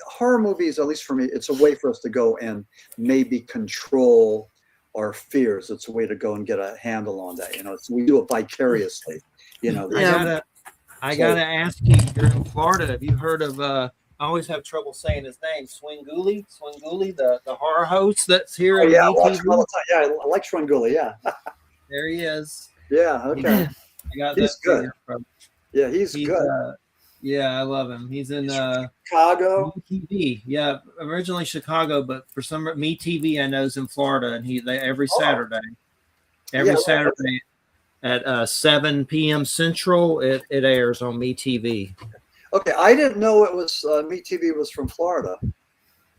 horror movies, at least for me, it's a way for us to go and maybe control our fears. It's a way to go and get a handle on that, you know. So we do it vicariously, you know. I gotta ask you, you're in Florida. Have you heard of I always have trouble saying his name, Swinguli, the horror host that's here. Oh, yeah, I watch him all the time. Yeah, I like Swinguli, yeah. There he is. Yeah, okay. He's good. Yeah, he's good. Yeah, I love him. He's in Chicago. TV. Yeah, originally Chicago, but for some Me TV I know is in Florida, and every Saturday at 7 p.m. Central, it airs on Me TV. Okay, I didn't know it was Me TV was from Florida.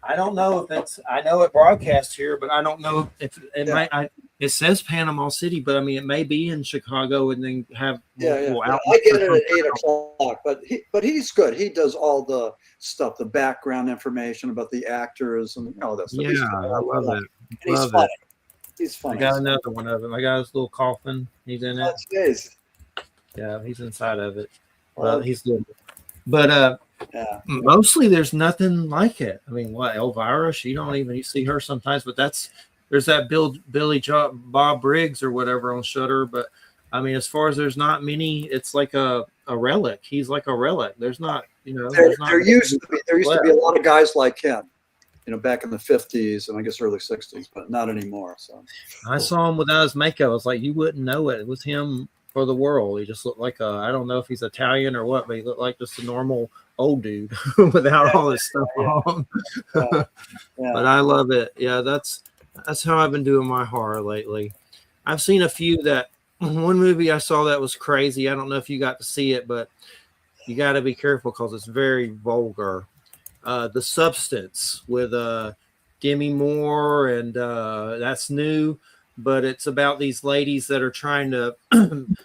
I don't know if it's. I know it broadcasts here, but I don't know if it might. It says Panama City, but I mean it may be in Chicago and then have multiple outlets. I get it at 8:00, but he's good. He does all the stuff, the background information about the actors and all that stuff. Yeah, I love it. And he's funny. He's funny. I got another one of them. I got his little coffin. He's in it. Yeah, he's inside of it. Well, he's good. But mostly there's nothing like it. I mean, Elvira, you don't even see her sometimes, but there's that Bob Briggs or whatever on Shudder. But I mean, as far as there's not many, it's like a relic. He's like a relic. There's not, you know, there used to be a lot of guys like him, you know, back in the 50s and I guess early 60s, but not anymore. So I saw him without his makeup. I was like, you wouldn't know it. It was him for the world. He just looked like I don't know if he's Italian or what, but he looked like just a normal old dude without all this stuff on. But I love it. Yeah, that's how I've been doing my horror lately. I've seen a few one movie I saw that was crazy. I don't know if you got to see it, but you got to be careful because it's very vulgar. The Substance with Demi Moore, and that's new. But it's about these ladies that are trying to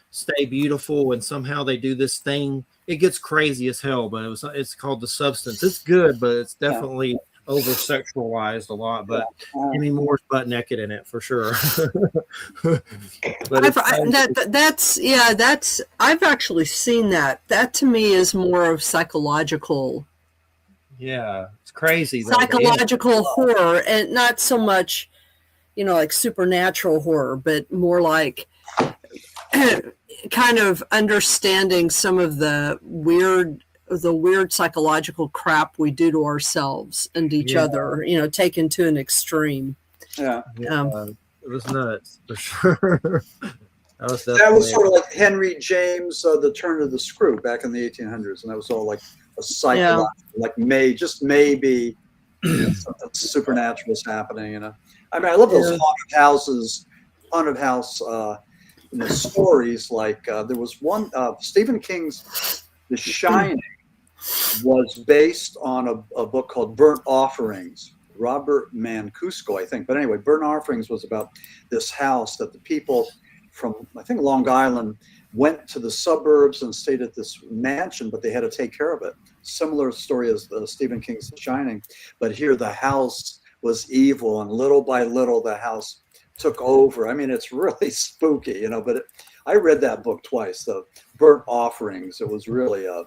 stay beautiful, and somehow they do this thing. It gets crazy as hell, but it's called The Substance. It's good, but it's definitely over sexualized a lot. But Demi Moore's butt naked in it for sure. But I've actually seen that. That to me is more of psychological. Yeah, it's crazy. Psychological horror, and not so much, you know, like supernatural horror, but more like kind of understanding some of the weird psychological crap we do to ourselves and each other, you know, taken to an extreme. It was nuts for sure. That was sort of like Henry James, The Turn of the Screw back in the 1800s. And that was all like a psychological, like maybe something supernatural is happening, you know. I mean, I love those haunted house stories. Like there was one, Stephen King's The Shining was based on a book called Burnt Offerings, Robert Mancuso, I think. But anyway, Burnt Offerings was about this house that the people from, I think, Long Island went to the suburbs and stayed at this mansion, but they had to take care of it. Similar story as Stephen King's The Shining, but here the house was evil, and little by little the house took over. I mean, it's really spooky, you know, but I read that book twice, the Burnt Offerings. It was really a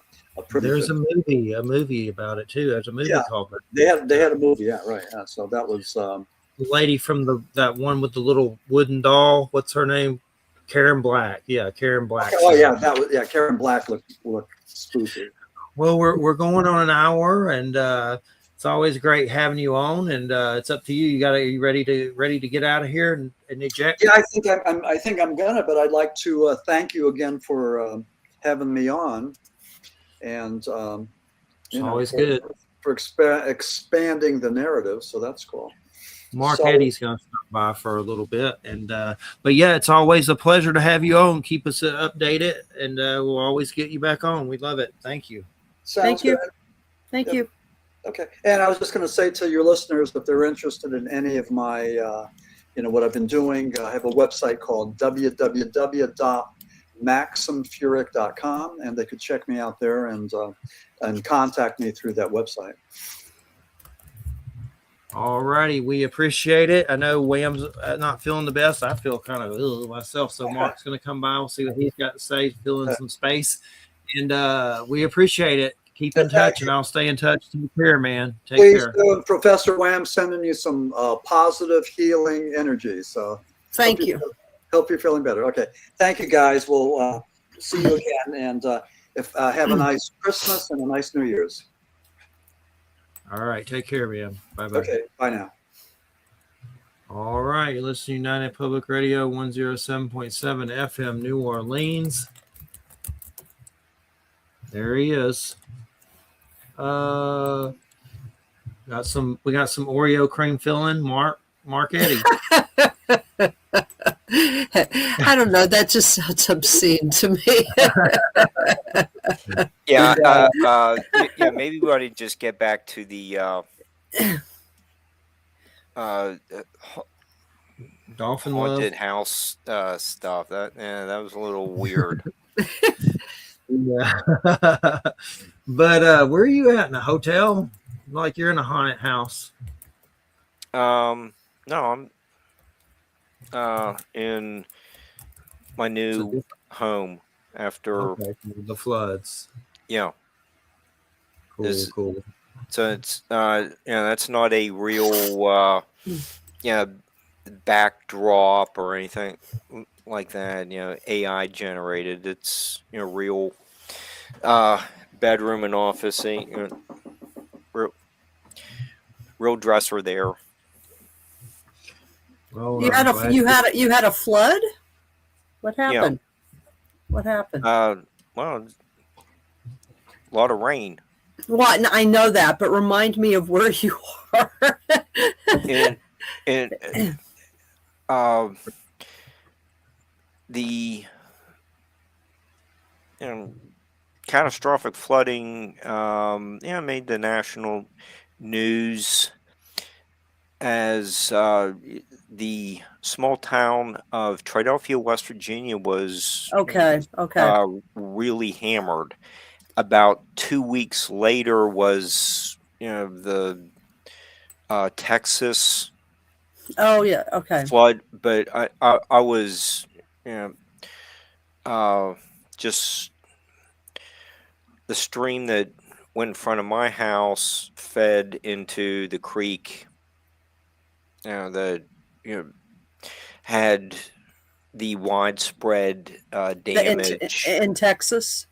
pretty There's a movie about it too. There's a movie called it. They had a movie, right. Yeah, so that was the lady from that one with the little wooden doll. What's her name? Karen Black. Yeah, Karen Black. Oh yeah, Karen Black looked spooky. Well, we're going on an hour, and it's always great having you on. And it's up to you. Are you ready to get out of here and eject? Yeah, I think I'm gonna. But I'd like to thank you again for having me on, and it's always good for expanding the narrative. So that's cool. Mark So- Eddy's going to stop by for a little bit, and but yeah, it's always a pleasure to have you on. Keep us updated, and we'll always get you back on. We love it. Thank you. Sounds Thank you. good. Thank Yep. you. Okay. And I was just going to say to your listeners, if they're interested in any of my, what I've been doing, I have a website called www.maximfurek.com, and they could check me out there and contact me through that website. All righty, we appreciate it. I know Wham's not feeling the best. I feel kind of ill myself, so Mark's going to come by. We'll see what he's got to say, fill in some space, and we appreciate it. Keep in touch, and I'll stay in touch. Take care, man. Take care. Please, Professor Wham, sending you some positive healing energy. So Thank you. Hope you're feeling better. Okay. Thank you, guys. We'll see you again, and have a nice Christmas and a nice New Year's. All right. Take care, man. Bye-bye. Okay. Bye now. All right. You're listening to United Public Radio 107.7 FM, New Orleans. There he is. We got some Oreo cream filling. Mark Eddy. I don't know. That just sounds obscene to me. Yeah, maybe we ought to just get back to the Dolphin haunted love. house stuff. That was a little weird. Yeah. But where are you at? In a hotel? Like you're in a haunted house. No, I'm in my new home after the floods. Yeah. Cool. So it's that's not a real backdrop or anything like that. AI generated. It's real bedroom and office. Real dresser there. Well, you had a flood. What happened? What happened? Well, a lot of rain. Well, I know that, but remind me of where you are. and the catastrophic flooding made the national news as the small town of Philadelphia, West Virginia was really hammered. About 2 weeks later was the Texas flood, but I was just the stream that went in front of my house fed into the creek that had the widespread damage in Texas.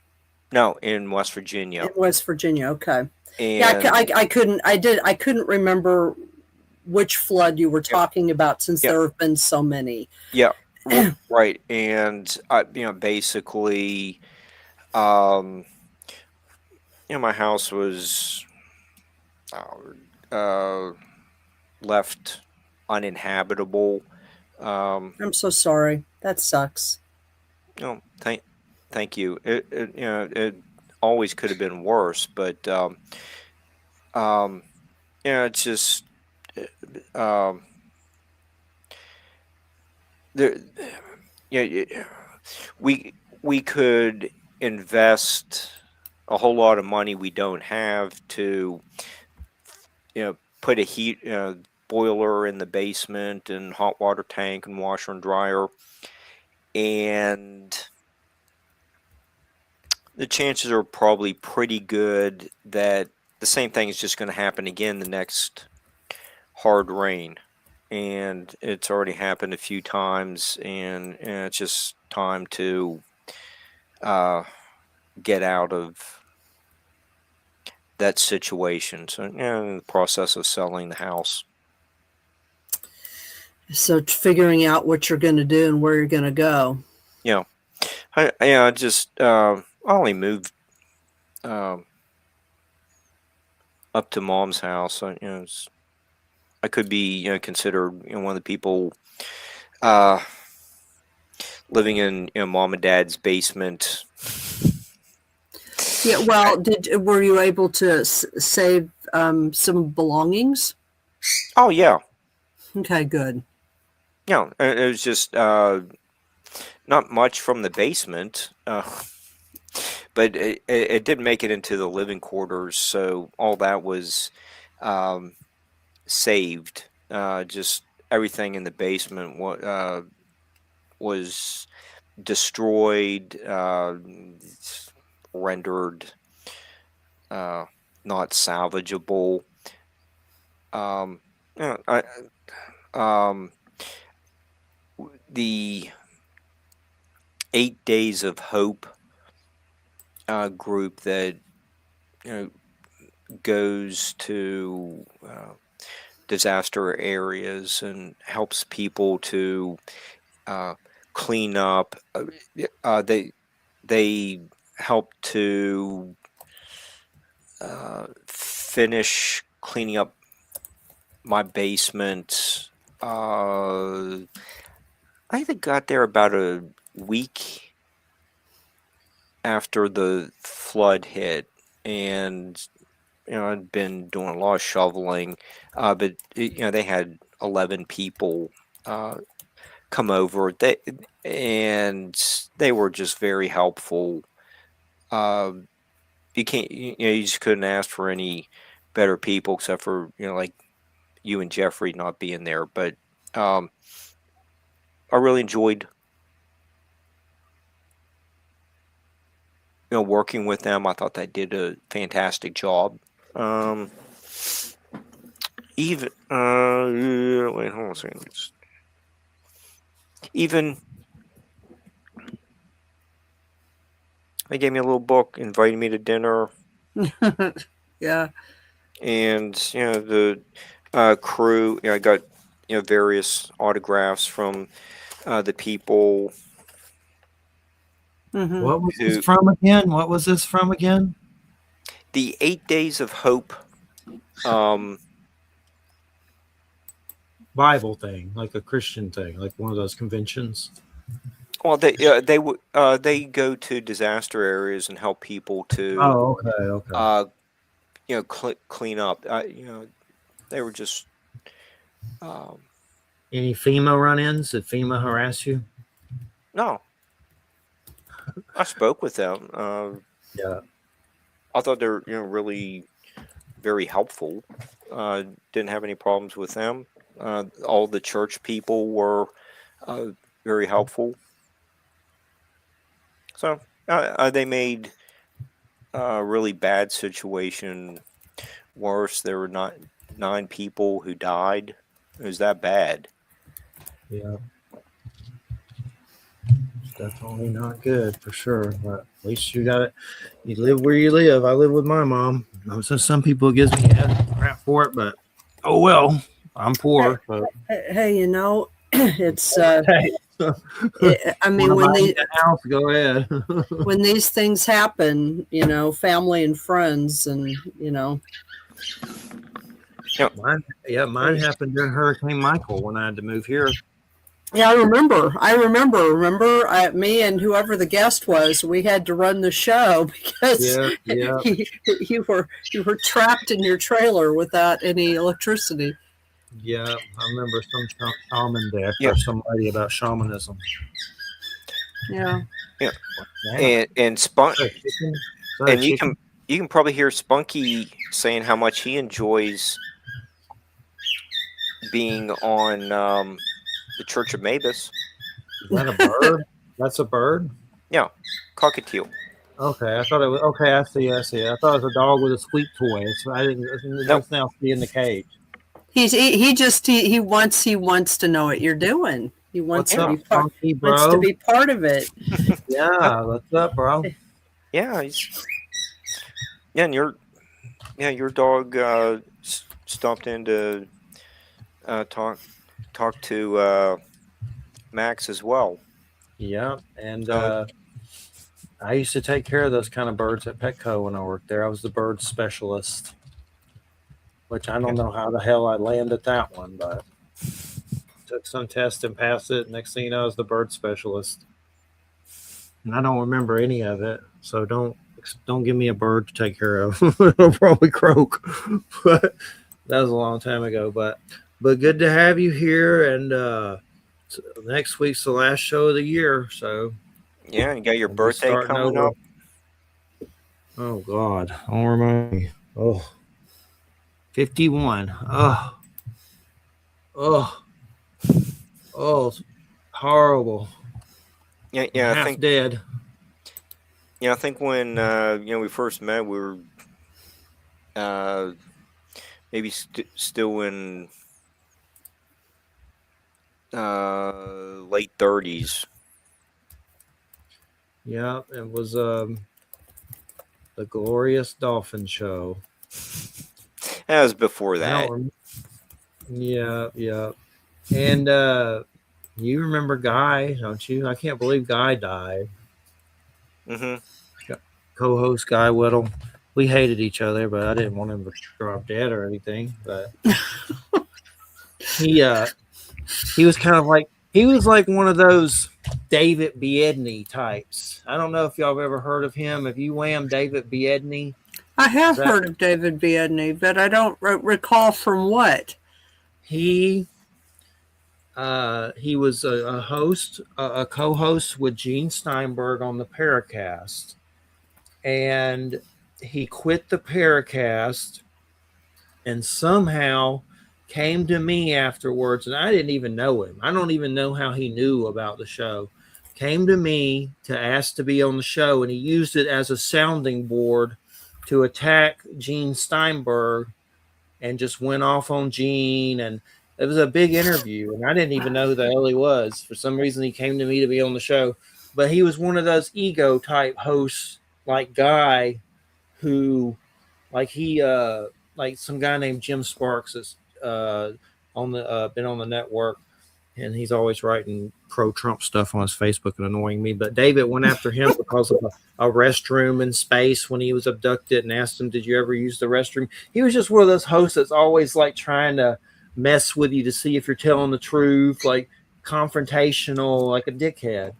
No, in West Virginia. In West Virginia, okay. And I couldn't remember which flood you were talking about since there have been so many. Yeah, right. And basically, my house was left uninhabitable. I'm so sorry. That sucks. No, thank you. It always could have been worse, but it's just we could invest a whole lot of money we don't have to put a boiler in the basement and hot water tank and washer and dryer, and the chances are probably pretty good that the same thing is just going to happen again the next hard rain. And it's already happened a few times, and it's just time to get out of that situation. So, in the process of selling the house. So, figuring out what you're going to do and where you're going to go. Yeah. I only moved up to Mom's house. I could be considered one of the people living in mom and dad's basement. Yeah. Well, were you able to save some belongings? Oh yeah. Okay, good. Yeah, it was just not much from the basement, but it did make it into the living quarters, so all that was um, saved. Just everything in the basement was destroyed, rendered not salvageable. Um, yeah, um, the 8 Days of Hope group that goes to disaster areas and helps people to clean up. They help to finish cleaning up my basement. I think they got there about a week after the flood hit, and I'd been doing a lot of shoveling, but they had 11 people come over. They were just very helpful. You can't, you just couldn't ask for any better people, except for like you and Jeffrey not being there. But I really enjoyed working with them. I thought they did a fantastic job. Even wait, hold on a second. Even they gave me a little book, invited me to dinner. Yeah. And the crew. I got various autographs from the people. Mm-hmm. What was this from again? What was this from again? The 8 Days of Hope. Bible thing, like a Christian thing, like one of those conventions. Well, they go to disaster areas and help people to. Oh, okay. Clean up. They were just. Any FEMA run-ins? Did FEMA harass you? No. I spoke with them. Yeah. I thought they're really very helpful. Didn't have any problems with them. All the church people were very helpful. So they made a really bad situation worse. There were not 9 people who died. It was that bad. Yeah. It's definitely not good for sure. But at least you got it. You live where you live. I live with my mom. So some people gives me crap for it, but oh well. I'm poor. Hey, it's. Hey. I mean, when the house, go ahead. When these things happen, family and friends, and Mine happened during Hurricane Michael when I had to move here. Yeah, I remember. Remember, me and whoever the guest was, we had to run the show because you were trapped in your trailer without any electricity. Yeah, I remember some shaman deck or somebody about shamanism. Yeah. And you can probably hear Spunky saying how much he enjoys being on the Church of Mabus. Is that a bird? That's a bird? Yeah, cockatiel. Okay, I thought it was. Okay, I see. I thought it was a dog with a squeak toy. So I didn't. Just now see in the cage. He wants to know what you're doing. He wants to be part of it. Yeah, what's up, bro? Yeah, and your dog stopped in to talk to Max as well. Yeah, and I used to take care of those kind of birds at Petco when I worked there. I was the bird specialist. which I don't know how the hell I landed that one, but took some test and passed it. Next thing you know, I was the bird specialist, and I don't remember any of it. So don't give me a bird to take care of. It'll probably croak. But that was a long time ago. But good to have you here. And next week's the last show of the year. So Yeah, you got your we'll be birthday starting coming over. up. Oh God, don't remind me. Oh, 51. Oh, it's horrible. Yeah, I'm yeah. half dead. I think when we first met, we were maybe still in late 30s. Yeah, it was the Glorious Dolphin Show. That was before I that. don't Yeah, yeah. And you remember Guy, don't you? I can't believe Guy died. Mm-hmm. Co-host Guy Whittle. We hated each other, but I didn't want him to drop dead or anything. But he was kind of like one of those David Biedney types. I don't know if y'all have ever heard of him. Have you wham David Biedney? I have heard of David Biedney, but I don't recall from what. He was a host, a co-host with Gene Steinberg on the Paracast, and he quit the Paracast and somehow came to me afterwards, and I didn't even know him. I don't even know how he knew about the show. Came to me to ask to be on the show, and he used it as a sounding board to attack Gene Steinberg and just went off on Gene. And it was a big interview, and I didn't even know who the hell he was. For some reason, he came to me to be on the show, but he was one of those ego type hosts, like Guy, who, like like some guy named Jim Sparks is on the been on the network, and he's always writing pro-Trump stuff on his Facebook and annoying me. But David went after him because of a restroom in space when he was abducted, and asked him, "Did you ever use the restroom?" He was just one of those hosts that's always like trying to mess with you to see if you're telling the truth, like confrontational, like a dickhead.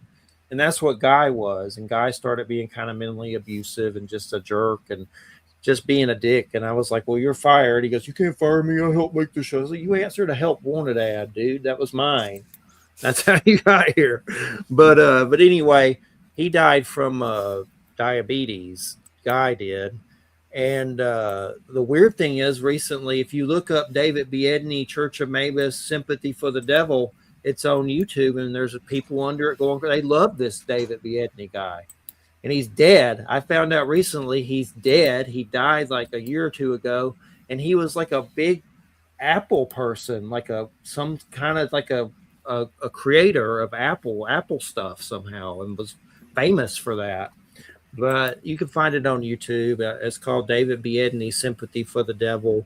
And that's what Guy was. And Guy started being kind of mentally abusive and just a jerk and just being a dick. And I was like, "Well, you're fired." He goes, "You can't fire me. I helped make the show." I was like, "You answered a help wanted ad, dude. That was mine. That's how you got here." But anyway, he died from diabetes. Guy did. And the weird thing is, recently, if you look up David Biedney, Church of Mabus, Sympathy for the Devil, it's on YouTube, and there's people under it going, they love this David Biedney guy. And he's dead. I found out recently he's dead. He died like a year or two ago, and he was like a big Apple person, like some kind of like a creator of Apple stuff somehow, and was famous for that. But you can find it on YouTube. It's called David Biedney, Sympathy for the Devil,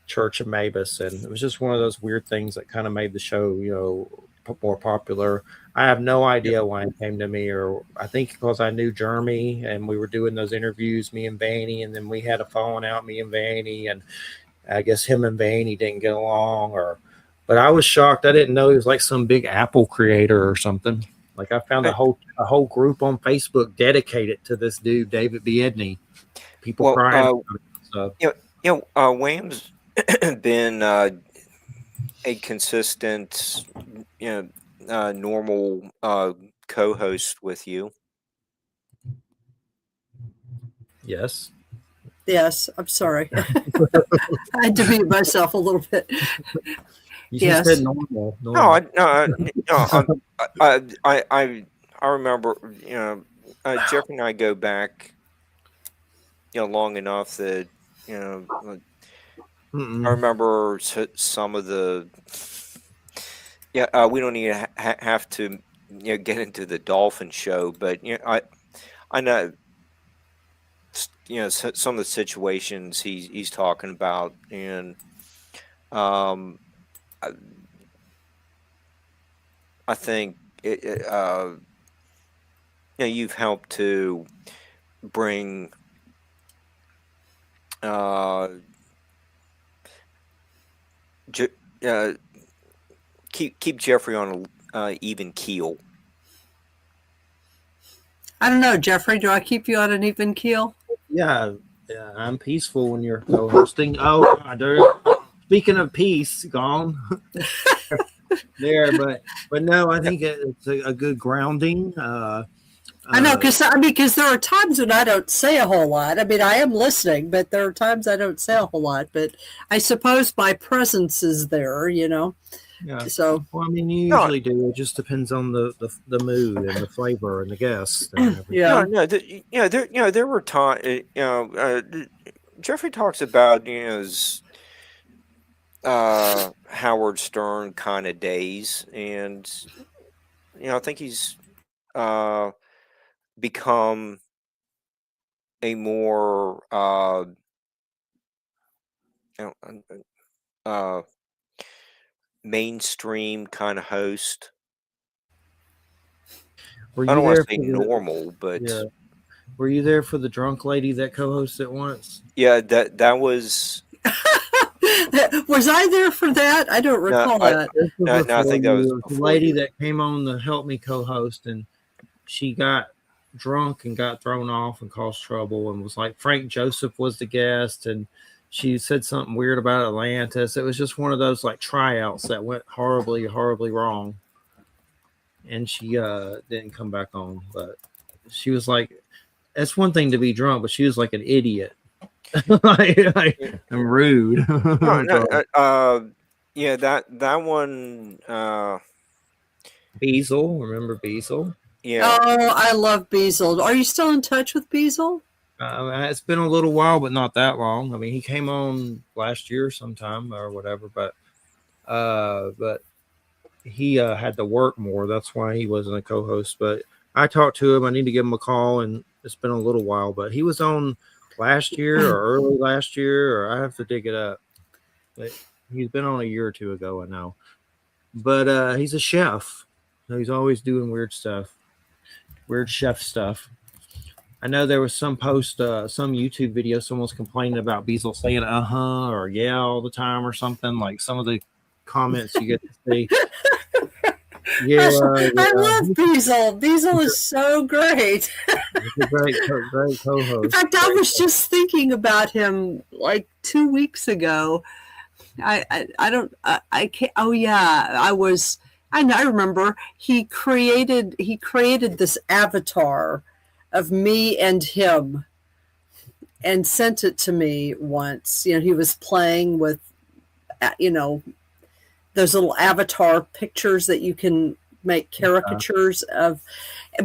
Church of Mabus. And it was just one of those weird things that kind of made the show, more popular. I have no idea why he came to me, or I think because I knew Jeremy and we were doing those interviews, me and Vaney, and then we had a falling out, me and Vaney, and I guess him and Vaney didn't get along, but I was shocked. I didn't know he was like some big Apple creator or something. Like I found a whole group on Facebook dedicated to this dude, David Biedney. People crying. Wham's been a consistent, normal co-host with you. Yes. Yes, I'm sorry. I had to mute myself a little bit. You just said normal. No, I remember, Jeff and I go back, long enough that, I remember some of the, we don't even have to, get into the dolphin show, but, I know, some of the situations he's talking about, and, I think you've helped to bring uh, keep Jeffrey on a even keel. I don't know, Jeffrey. Do I keep you on an even keel? Yeah, I'm peaceful when you're co-hosting. Oh, speaking of peace, gone there, but no, I think it's a good grounding. I know, because there are times when I don't say a whole lot. I mean, I am listening, but there are times I don't say a whole lot. But I suppose my presence is there, Yeah. So, well, I mean, you usually do. It just depends on the mood and the flavor and the guests. And yeah. There were times. Jeffrey talks about his Howard Stern kind of days, and I think he's become a more mainstream kind of host. I don't want to say normal, but yeah. Were you there for the drunk lady that co-hosted once? Yeah, that was. Was I there for that? I don't recall that. No, I think that was the lady that came on to help me co-host, and she got drunk and got thrown off and caused trouble, and was like, Frank Joseph was the guest, and she said something weird about Atlantis. It was just one of those like tryouts that went horribly, horribly wrong, and she didn't come back on. But she was like, that's one thing to be drunk, but she was like an idiot. I'm rude. Yeah, that one. Beazle, remember Beazle? Yeah. Oh, I love Beazle. Are you still in touch with Beazle? It's been a little while, but not that long. I mean, he came on last year sometime or whatever, but he had to work more. That's why he wasn't a co-host. But I talked to him. I need to give him a call, and it's been a little while. But he was on last year or early last year, or I have to dig it up. But he's been on a year or two ago, I know. But he's a chef, so he's always doing weird stuff, weird chef stuff. I know there was some post, some YouTube video, someone's complaining about Beazle saying or yeah all the time or something. Like some of the comments you get to see. Yeah, I love Beazle. Beazle is so great. He's a great co-host. In fact, I was just thinking about him like 2 weeks ago. I can't. Oh yeah, I remember he created this avatar of me and him and sent it to me once. He was playing with, those little avatar pictures that you can make caricatures of,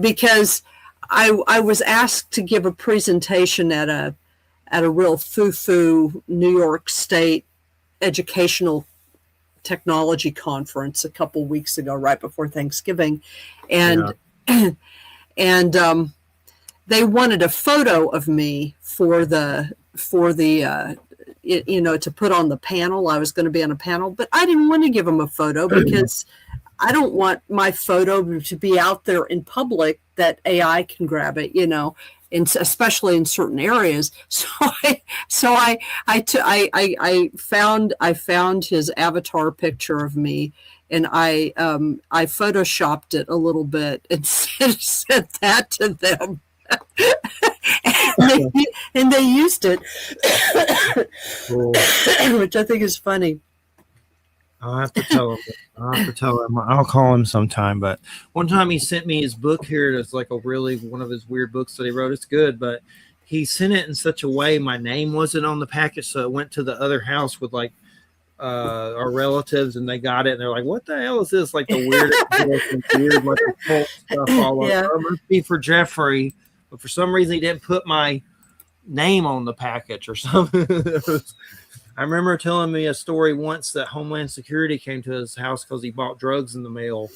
because I was asked to give a presentation at a real foo-foo New York State educational technology conference a couple weeks ago, right before Thanksgiving. And they wanted a photo of me for the to put on the panel. I was going to be on a panel, but I didn't want to give them a photo because I don't want my photo to be out there in public that AI can grab it, especially in certain areas. So I found his avatar picture of me, and I photoshopped it a little bit and sent that to them. and they used it, Cool. Which I think is funny. I'll have to tell him. I'll call him sometime. But one time he sent me his book here. It's like one of his weird books that he wrote. It's good, but he sent it in such a way my name wasn't on the package, so it went to the other house with like our relatives, and they got it, and they're like, "What the hell is this? Like the weird like cult stuff all over. It must be for Jeffrey." But for some reason, he didn't put my name on the package or something. I remember telling me a story once that Homeland Security came to his house because he bought drugs in the mail,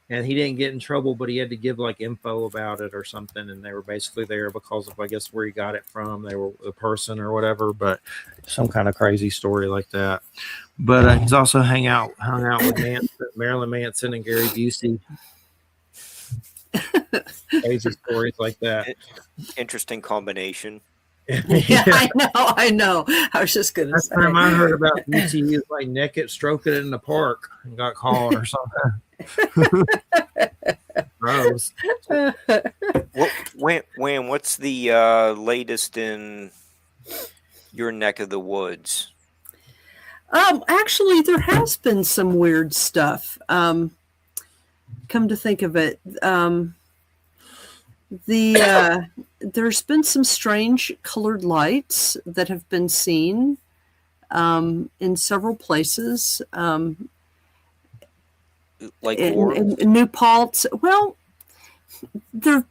and he didn't get in trouble, but he had to give like info about it or something. And they were basically there because of, I guess, where he got it from. They were a person or whatever, but some kind of crazy story like that. But he's also hung out with Marilyn Manson and Gary Busey. Crazy stories like that. Interesting combination. Yeah, I know. I was just gonna Last say. time I heard about BT, he was like naked stroking it in the park and got caught or something. Gross. Wayne, what's the latest in your neck of the woods? Actually, there has been some weird stuff. Come to think of it, there's been some strange colored lights that have been seen in several places. Like in New Paltz. Well, there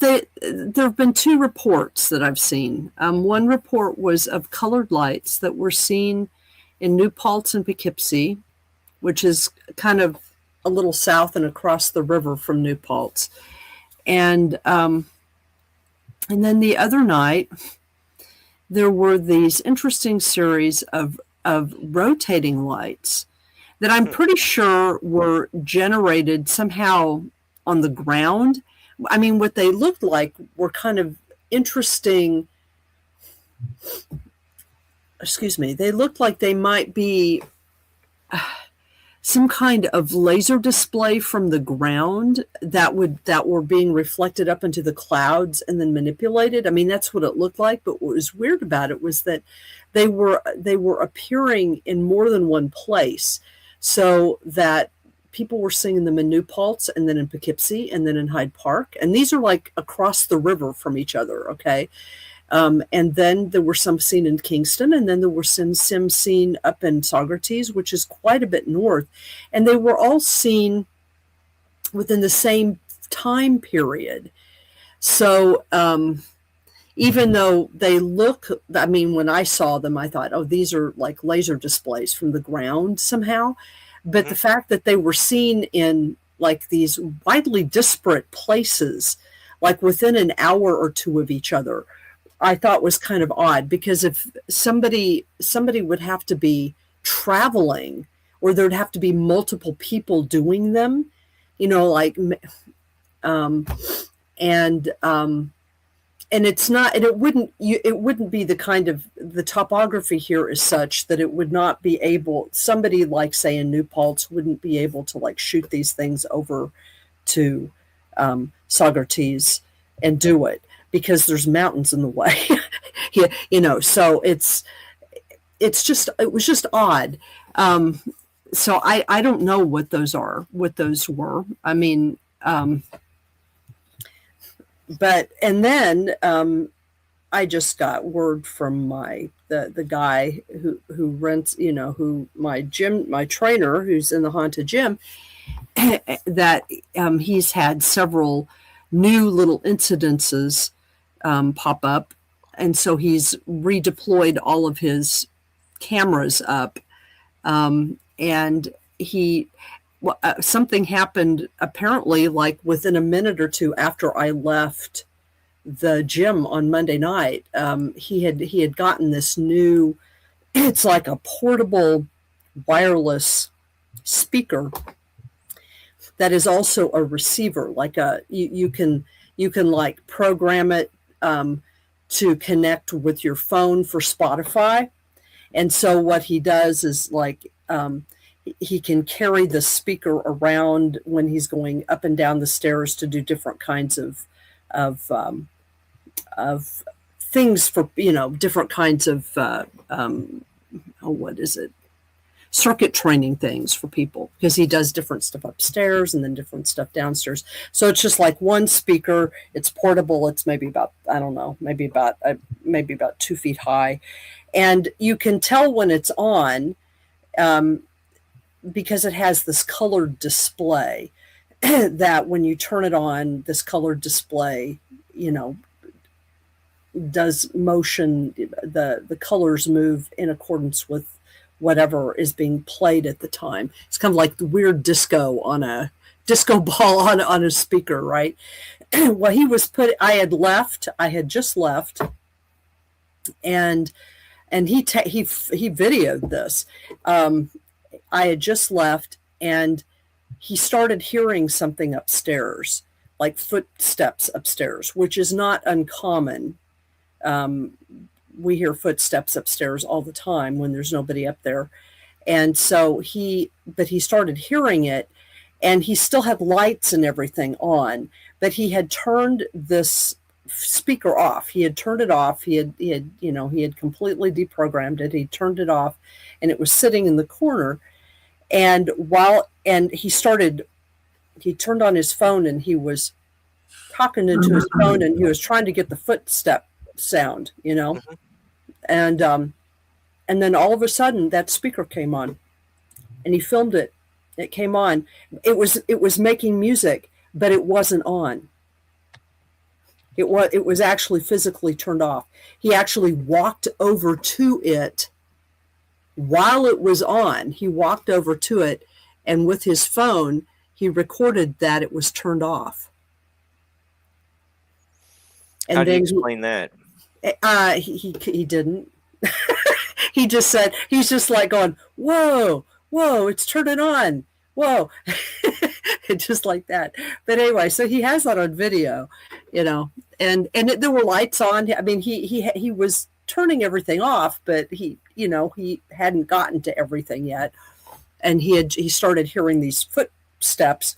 have been two reports that I've seen. One report was of colored lights that were seen in New Paltz and Poughkeepsie, which is kind of a little south and across the river from New Paltz. And then the other night, there were these interesting series of rotating lights that I'm pretty sure were generated somehow on the ground. I mean, what they looked like were kind of interesting. Excuse me. They looked like they might be some kind of laser display from the ground that were being reflected up into the clouds and then manipulated. I mean, that's what it looked like. But what was weird about it was that they were appearing in more than one place, so that people were seeing them in New Paltz and then in Poughkeepsie and then in Hyde Park. And these are like across the river from each other. Okay. And then there were some seen in Kingston, and then there were some seen up in Saugerties, which is quite a bit north. And they were all seen within the same time period. So even though they look, I mean, when I saw them, I thought, oh, these are like laser displays from the ground somehow. But the fact that they were seen in like these widely disparate places, like within an hour or two of each other, I thought was kind of odd, because if somebody would have to be traveling, or there'd have to be multiple people doing them, like, and it's not, and it wouldn't be the kind of, the topography here is such that it would not be able, somebody like say in New Paltz wouldn't be able to like shoot these things over to Saugerties and do it, because there's mountains in the way. So it was just odd. So I don't know what those were. I mean, but, and then I just got word from the guy who rents, my trainer who's in the haunted gym, that he's had several new little incidences pop up. And so he's redeployed all of his cameras up. And something happened apparently like within a minute or two after I left the gym on Monday night. He had gotten this new, it's like a portable wireless speaker that is also a receiver, like you can like program it to connect with your phone for Spotify. And so what he does is like he can carry the speaker around when he's going up and down the stairs to do different kinds of things for, different kinds of what is it? Circuit training things for people, because he does different stuff upstairs and then different stuff downstairs. So it's just like one speaker. It's portable. It's maybe about, I don't know, maybe about 2 feet high, and you can tell when it's on because it has this colored display that when you turn it on, this colored display, does motion. The colors move in accordance with whatever is being played at the time. It's kind of like the weird disco on a disco ball on a speaker, right? Well, I had just left, and he videoed this. I had just left, and he started hearing something upstairs, like footsteps upstairs, which is not uncommon. we hear footsteps upstairs all the time when there's nobody up there. And so he started hearing it, and he still had lights and everything on, but he had turned this speaker off. He had turned it off. He had completely deprogrammed it. He turned it off, and it was sitting in the corner. And he turned on his phone, and he was talking into his phone, and he was trying to get the footstep sound, and then all of a sudden that speaker came on, and he filmed it. It came on. It was making music, but it wasn't on. It was actually physically turned off. He actually walked over to it while it was on. He walked over to it, and with his phone, he recorded that it was turned off. And how do you explain that? He didn't. He just said, he's just like going, whoa, it's turning on. Whoa. Just like that. But anyway, so he has that on video, and there were lights on. I mean, he was turning everything off, but he hadn't gotten to everything yet. And he started hearing these footsteps,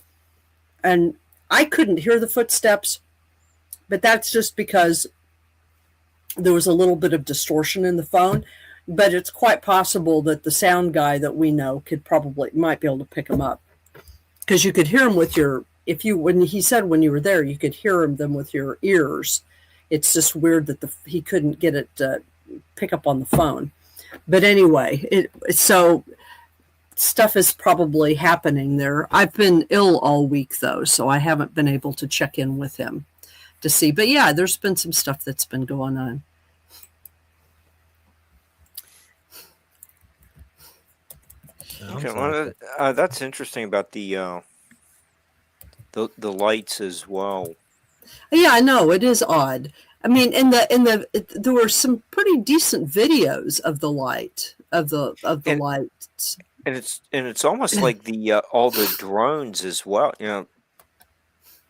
and I couldn't hear the footsteps, but that's just because there was a little bit of distortion in the phone. But it's quite possible that the sound guy that we know might be able to pick him up, because you could hear him when he said when you were there, you could hear them with your ears. It's just weird that he couldn't get it to pick up on the phone. But anyway, so stuff is probably happening there. I've been ill all week though, so I haven't been able to check in with him to see. But yeah, there's been some stuff that's been going on. Okay, well, that's interesting about the lights as well. Yeah, I know, it is odd. I mean, there were some pretty decent videos of the lights. And it's almost like all the drones as well.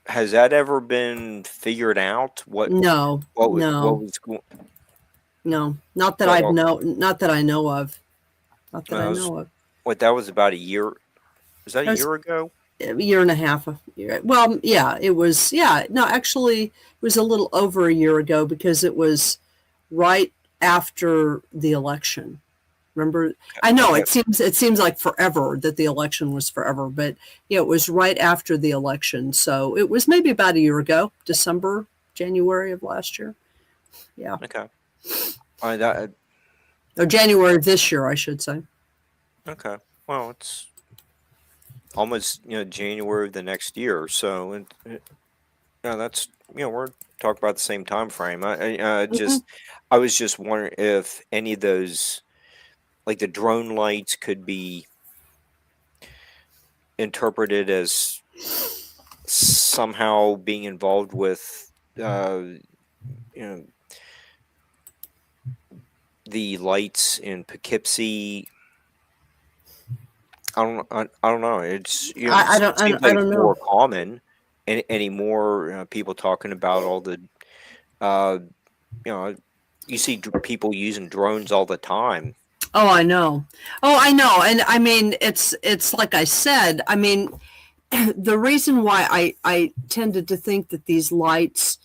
Has that ever been figured out? No, what was going? No, not that I know of. Not that I know of. What, that was about a year? Was that a year ago? A year and a half. Well, yeah, it was. Yeah, no, actually, it was a little over a year ago, because it was right after the election. Remember? I know it seems like forever, that the election was forever, but yeah, it was right after the election. So it was maybe about a year ago, January of last year. Yeah. Okay. All right, or January of this year, I should say. Okay. Well, it's almost January of the next year, so that's we're talking about the same time frame. I was just wondering if any of those, like the drone lights, could be interpreted as somehow being involved with the lights in Poughkeepsie. I don't know. It's I don't know. More common anymore. People talking about all the you see people using drones all the time. Oh, I know. And I mean, it's like I said, I mean, the reason why I tended to think that these lights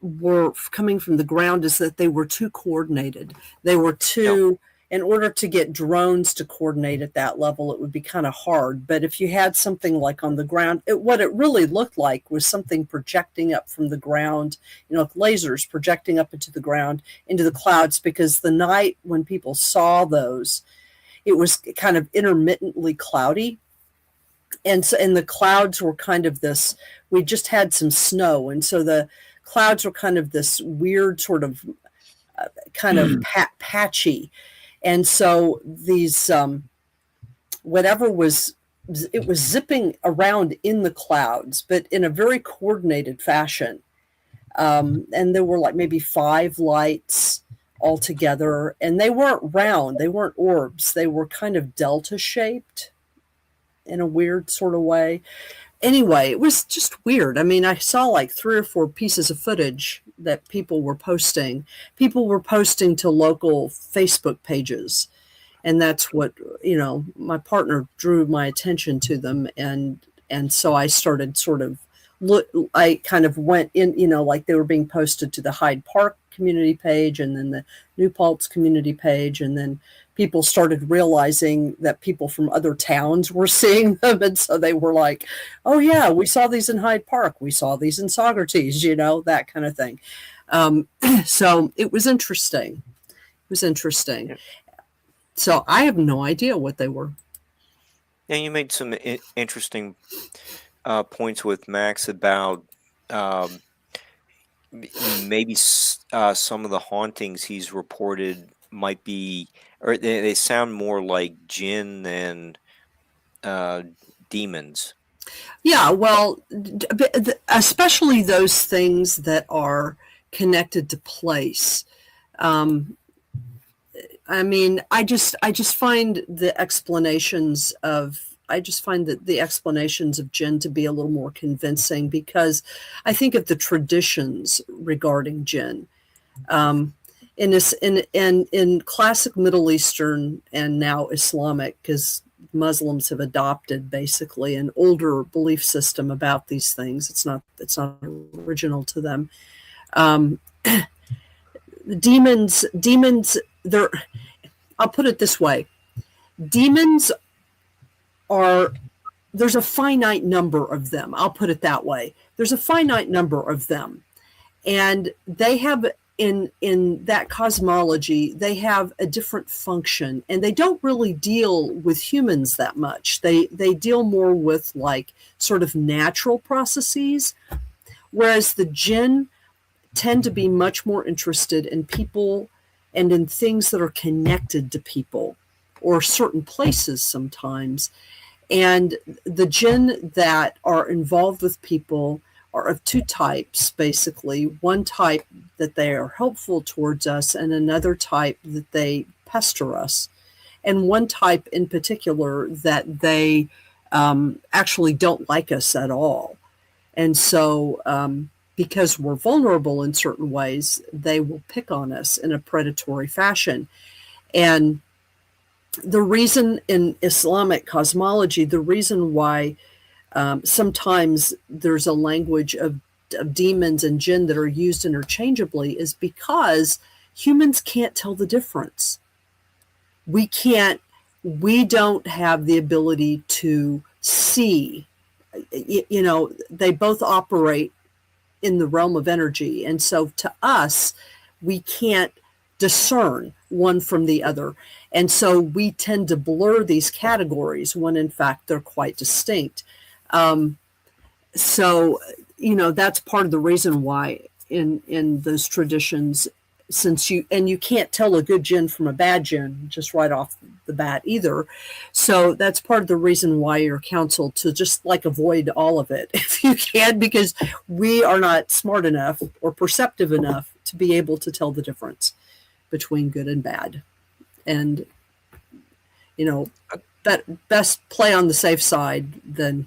were coming from the ground is that they were too coordinated. They were too, in order to get drones to coordinate at that level, it would be kind of hard. But if you had something like on the ground, what it really looked like was something projecting up from the ground, lasers projecting up into the ground, into the clouds, because the night when people saw those, it was kind of intermittently cloudy. And the clouds were kind of this, we just had some snow. And so the clouds were kind of this weird sort of patchy. And so these, whatever was, it was zipping around in the clouds, but in a very coordinated fashion. And there were like maybe 5 lights altogether, and they weren't round. They weren't orbs. They were kind of delta shaped in a weird sort of way. Anyway, it was just weird. I mean, I saw like 3 or 4 pieces of footage that people were posting. People were posting to local Facebook pages, and that's what, my partner drew my attention to them, and so I started sort of I kind of went in, like they were being posted to the Hyde Park community page and then the New Paltz community page, and then people started realizing that people from other towns were seeing them, and so they were like, oh yeah, we saw these in Hyde Park, we saw these in Saugerties, that kind of thing. So it was interesting. Yeah. So I have no idea what they were. Yeah, you made some interesting points with Max about maybe some of the hauntings he's reported might be, or they sound more like jinn than demons. Yeah, well, especially those things that are connected to place. I mean, I just find the explanations of jinn to be a little more convincing, because I think of the traditions regarding jinn. In classic Middle Eastern and now Islamic, because Muslims have adopted basically an older belief system about these things. It's not original to them. Demons, they're, I'll put it this way. Demons there's a finite number of them. I'll put it that way. There's a finite number of them. And they have, in that cosmology, they have a different function, and they don't really deal with humans that much. They deal more with like sort of natural processes, whereas the jinn tend to be much more interested in people and in things that are connected to people or certain places sometimes. And the jinn that are involved with people are of two types, basically. One type that they are helpful towards us, and another type that they pester us. And one type in particular that they actually don't like us at all. And so because we're vulnerable in certain ways, they will pick on us in a predatory fashion. And the reason in Islamic cosmology, the reason why sometimes there's a language of demons and jinn that are used interchangeably is because humans can't tell the difference. We don't have the ability to see. They both operate in the realm of energy. And so to us, we can't discern one from the other. And so we tend to blur these categories when in fact they're quite distinct. So, that's part of the reason why in those traditions, since you can't tell a good jinn from a bad jinn just right off the bat either. So that's part of the reason why you're counseled to just like avoid all of it if you can, because we are not smart enough or perceptive enough to be able to tell the difference between good and bad. And, best play on the safe side than.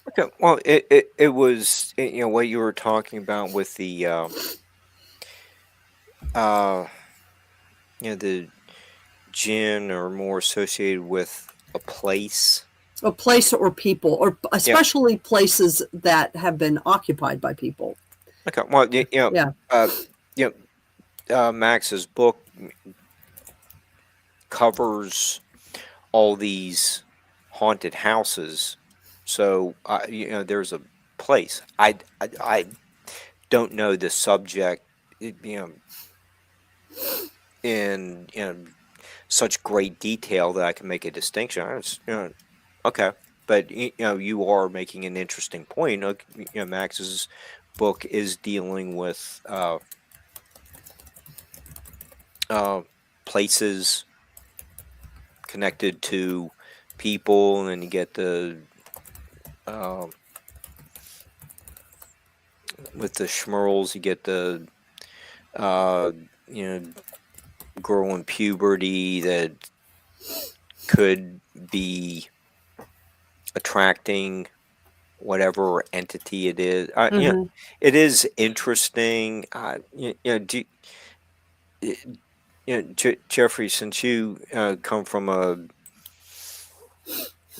Okay, well, it was, what you were talking about with the the jinn are more associated with a place or people, or especially places that have been occupied by people. Okay, well, Max's book covers all these haunted houses, so there's a place. I don't know the subject, in such great detail that I can make a distinction. Okay, but you are making an interesting point. Max's book is dealing with places connected to people, and then you get the with the Smurls, you get the girl in puberty that could be attracting whatever entity it is. Mhm. It is interesting. Jeffrey, since you come from a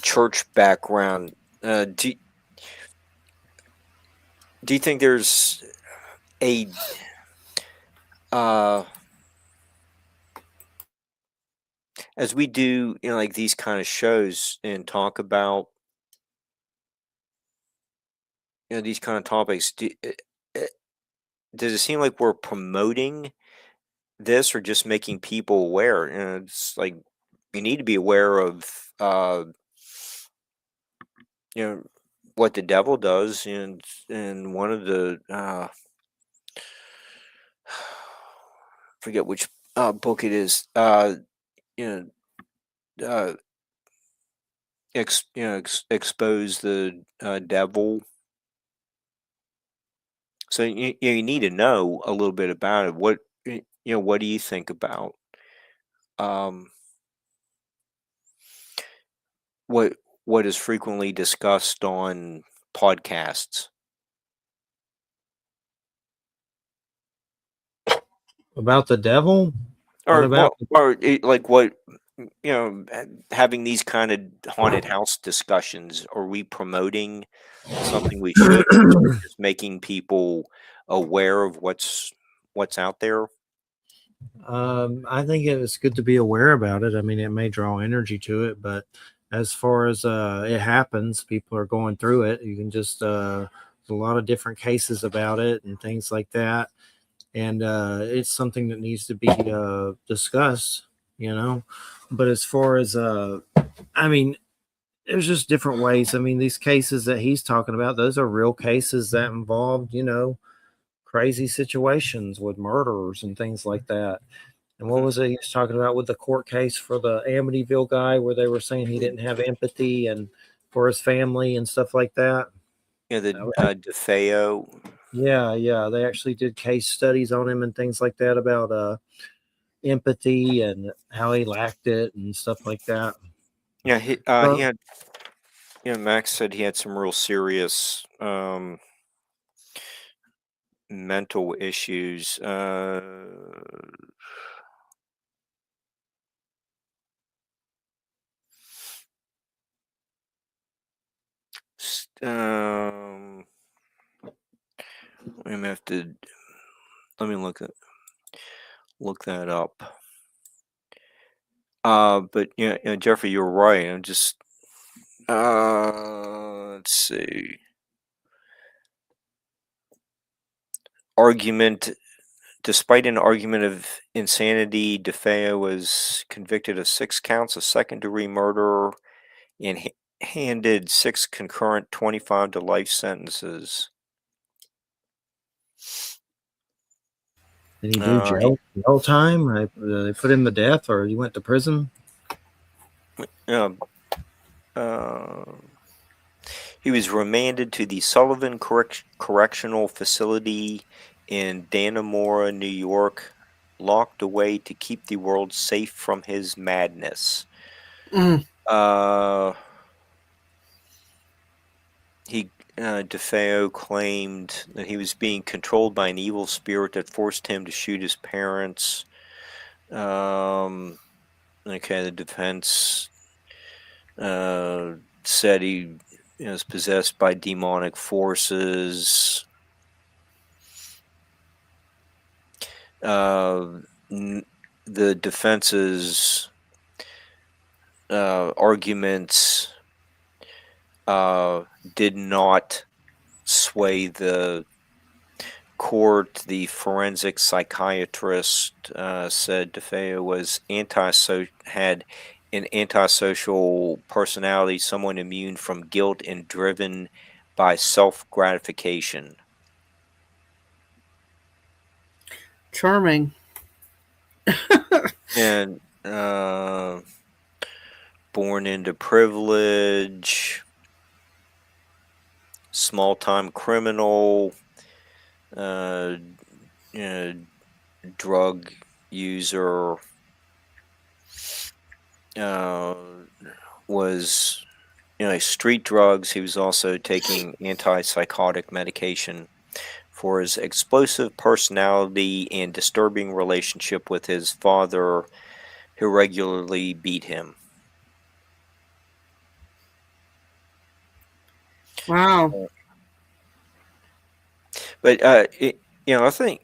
church background, do you think there's a as we do, like these kind of shows and talk about, these kind of topics, does it seem like we're promoting this or just making people aware? It's like you need to be aware of, you know, what the devil does, and one of the forget which book it is. You know, expose the devil. So you need to know a little bit about it. What do you think about um, what what is frequently discussed on podcasts? About the devil? What Or about? like what, having these kind of haunted house discussions, are we promoting something we shouldn't, or just making people aware of what's out there? I think it's good to be aware about it. I mean, it may draw energy to it, but as far as it happens, people are going through it. You can just there's a lot of different cases about it and things like that, and it's something that needs to be discussed. But as far as I mean, there's just different ways. I mean, these cases that he's talking about, those are real cases that involved, crazy situations with murderers and things like that. And what Mhm. was it he was talking about with the court case for the Amityville guy where they were saying he didn't have empathy and for his family and stuff like that? The Uh, DeFeo. yeah. They actually did case studies on him and things like that about empathy and how he lacked it and stuff like that. Yeah, he So had. Max said he had some real serious mental issues. I'm gonna have to let me look that up. But Jeffrey, you're right. I'm just let's see. Argument. Despite an argument of insanity, DeFeo was convicted of 6 counts of second-degree murder and handed 6 concurrent 25 to life sentences. did he do Uh, he, jail time? They put him to death or he went to prison? uh, uh, he was remanded to the Sullivan Correctional Facility in Dannemora, New York, locked away to keep the world safe from his madness. Mm. He DeFeo claimed that he was being controlled by an evil spirit that forced him to shoot his parents. Okay, the defense said he was possessed by demonic forces. The defense's arguments did not sway the court. The forensic psychiatrist said DeFeo was had an antisocial personality, someone immune from guilt and driven by self-gratification. Charming. And born into privilege, small-time criminal, uh, drug user, was street drugs. He was also taking antipsychotic medication for his explosive personality and disturbing relationship with his father, who regularly beat him. Wow. But I think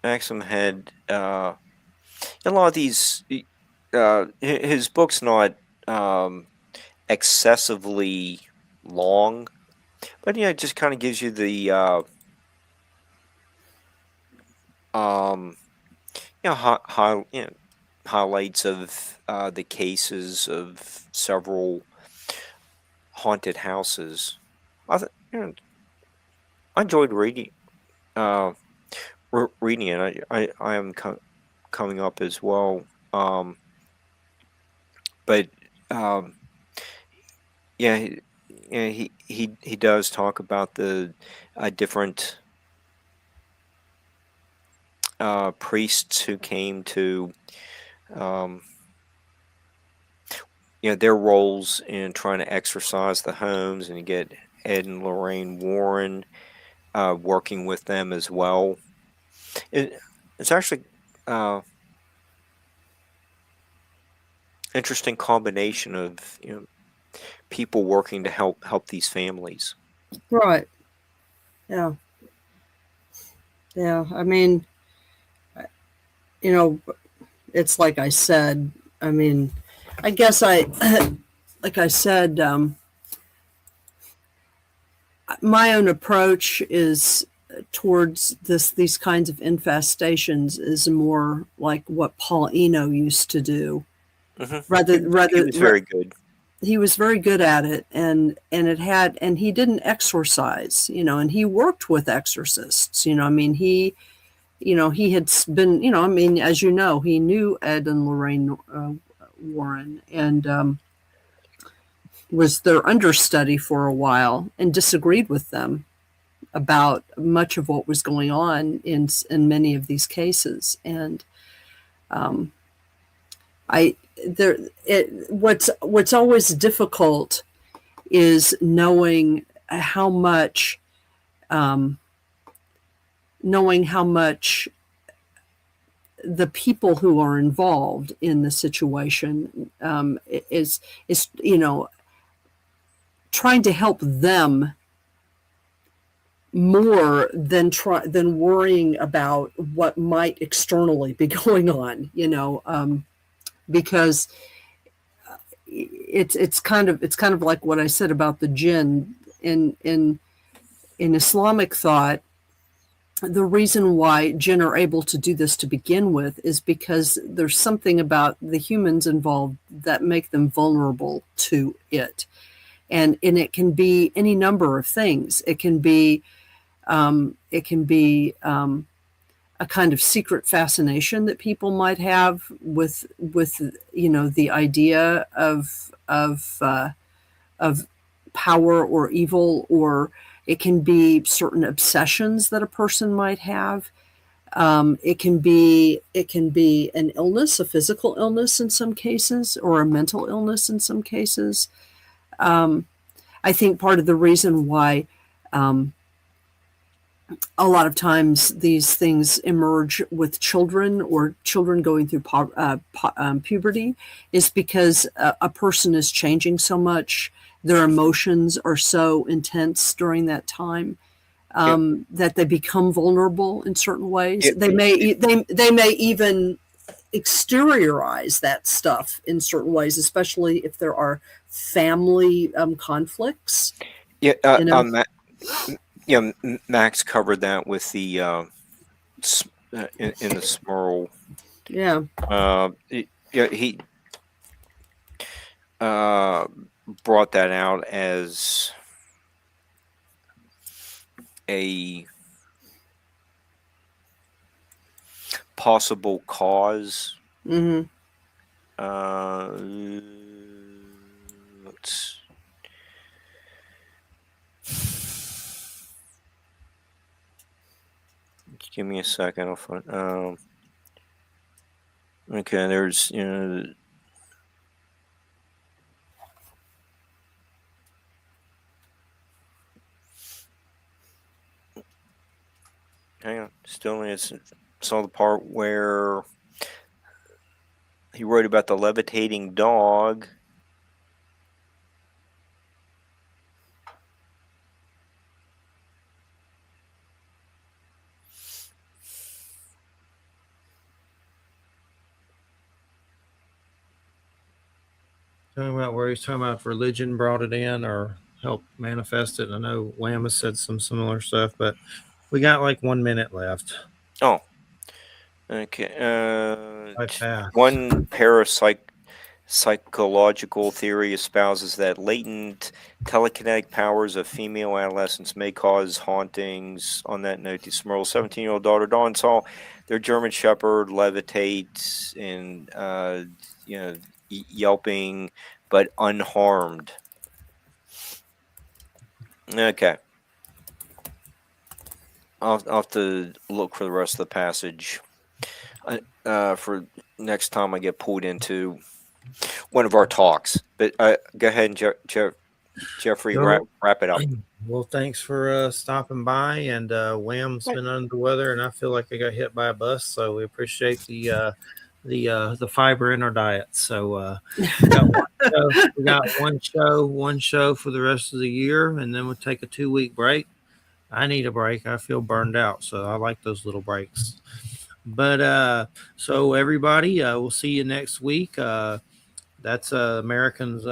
Maxim had a lot of these. His book's not excessively long, but it just kind of gives you the highlights of the cases of several haunted houses. I enjoyed reading uh, reading it. I am coming up as well, but um, yeah, he does talk about the different priests who came to um, their roles in trying to exorcise the homes, and you get Ed and Lorraine Warren working with them as well. It's actually interesting combination of people working to help these families. Right. Yeah. Yeah. I mean, it's like I said. I mean, I guess like I said, my own approach is towards these kinds of infestations is more like what Paul Eno used to do. He was very good. He was very good at it, and he didn't exorcise, and he worked with exorcists. I mean, he had been, I mean, as you know, he knew Ed and Lorraine Warren, and was their understudy for a while, and disagreed with them about much of what was going on in many of these cases. And what's always difficult is knowing how much the people who are involved in the situation is trying to help them more than worrying about what might externally be going on, because it's kind of like what I said about the jinn in Islamic thought. The reason why jinn are able to do this to begin with is because there's something about the humans involved that make them vulnerable to it. And it can be any number of things. It can be a kind of secret fascination that people might have with the idea of power or evil, or it can be certain obsessions that a person might have. It can be an illness, a physical illness in some cases, or a mental illness in some cases. I think part of the reason why a lot of times these things emerge with children, or children going through puberty, is because a person is changing so much. Their emotions are so intense during that time that they become vulnerable in certain ways. They may even exteriorize that stuff in certain ways, especially if there are family conflicts. Max covered that with the in the Smurl. Yeah. He brought that out as a possible cause. Mm-hmm. Let's give me a second. I'll find. Okay, there's hang on. Still, it's saw the part where he wrote about the levitating dog. Talking about where he's talking about if religion brought it in or helped manifest it. I know Wham has said some similar stuff, but we got like 1 minute left. Oh, okay. Quite fast. One psychological theory espouses that latent telekinetic powers of female adolescents may cause hauntings. On that note, the Smurl's 17-year-old daughter Dawn saw their German Shepherd levitate and yelping, but unharmed. Okay. I'll have to look for the rest of the passage for next time I get pulled into one of our talks. But go ahead and Jeffrey, wrap it up. Well, thanks for stopping by. And Wham's been under the weather, and I feel like I got hit by a bus. So we appreciate the fiber in our diet. So we got one show for the rest of the year, and then we'll take a 2-week break. I need a break. I feel burned out, so I like those little breaks. But so everybody, we'll see you next week. That's Americans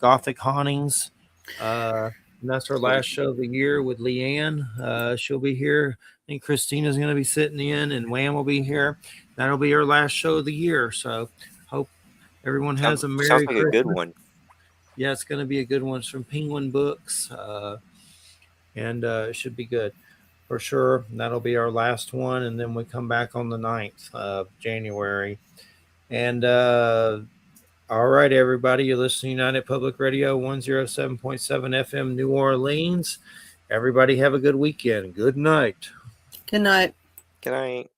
Gothic Hauntings. That's our last show of the year with Leanne. She'll be here. I think Christina's going to be sitting in, and Wham will be here. That'll be our last show of the year. So hope everyone has a Merry Sounds like Christmas. a good one. Yeah, it's going to be a good one. It's from Penguin Books, and it should be good for sure. That'll be our last one, and then we come back on the 9th of January. And all right, everybody, you're listening to United Public Radio 107.7 FM New Orleans. Everybody have a good weekend. Good night. Good night. Good night.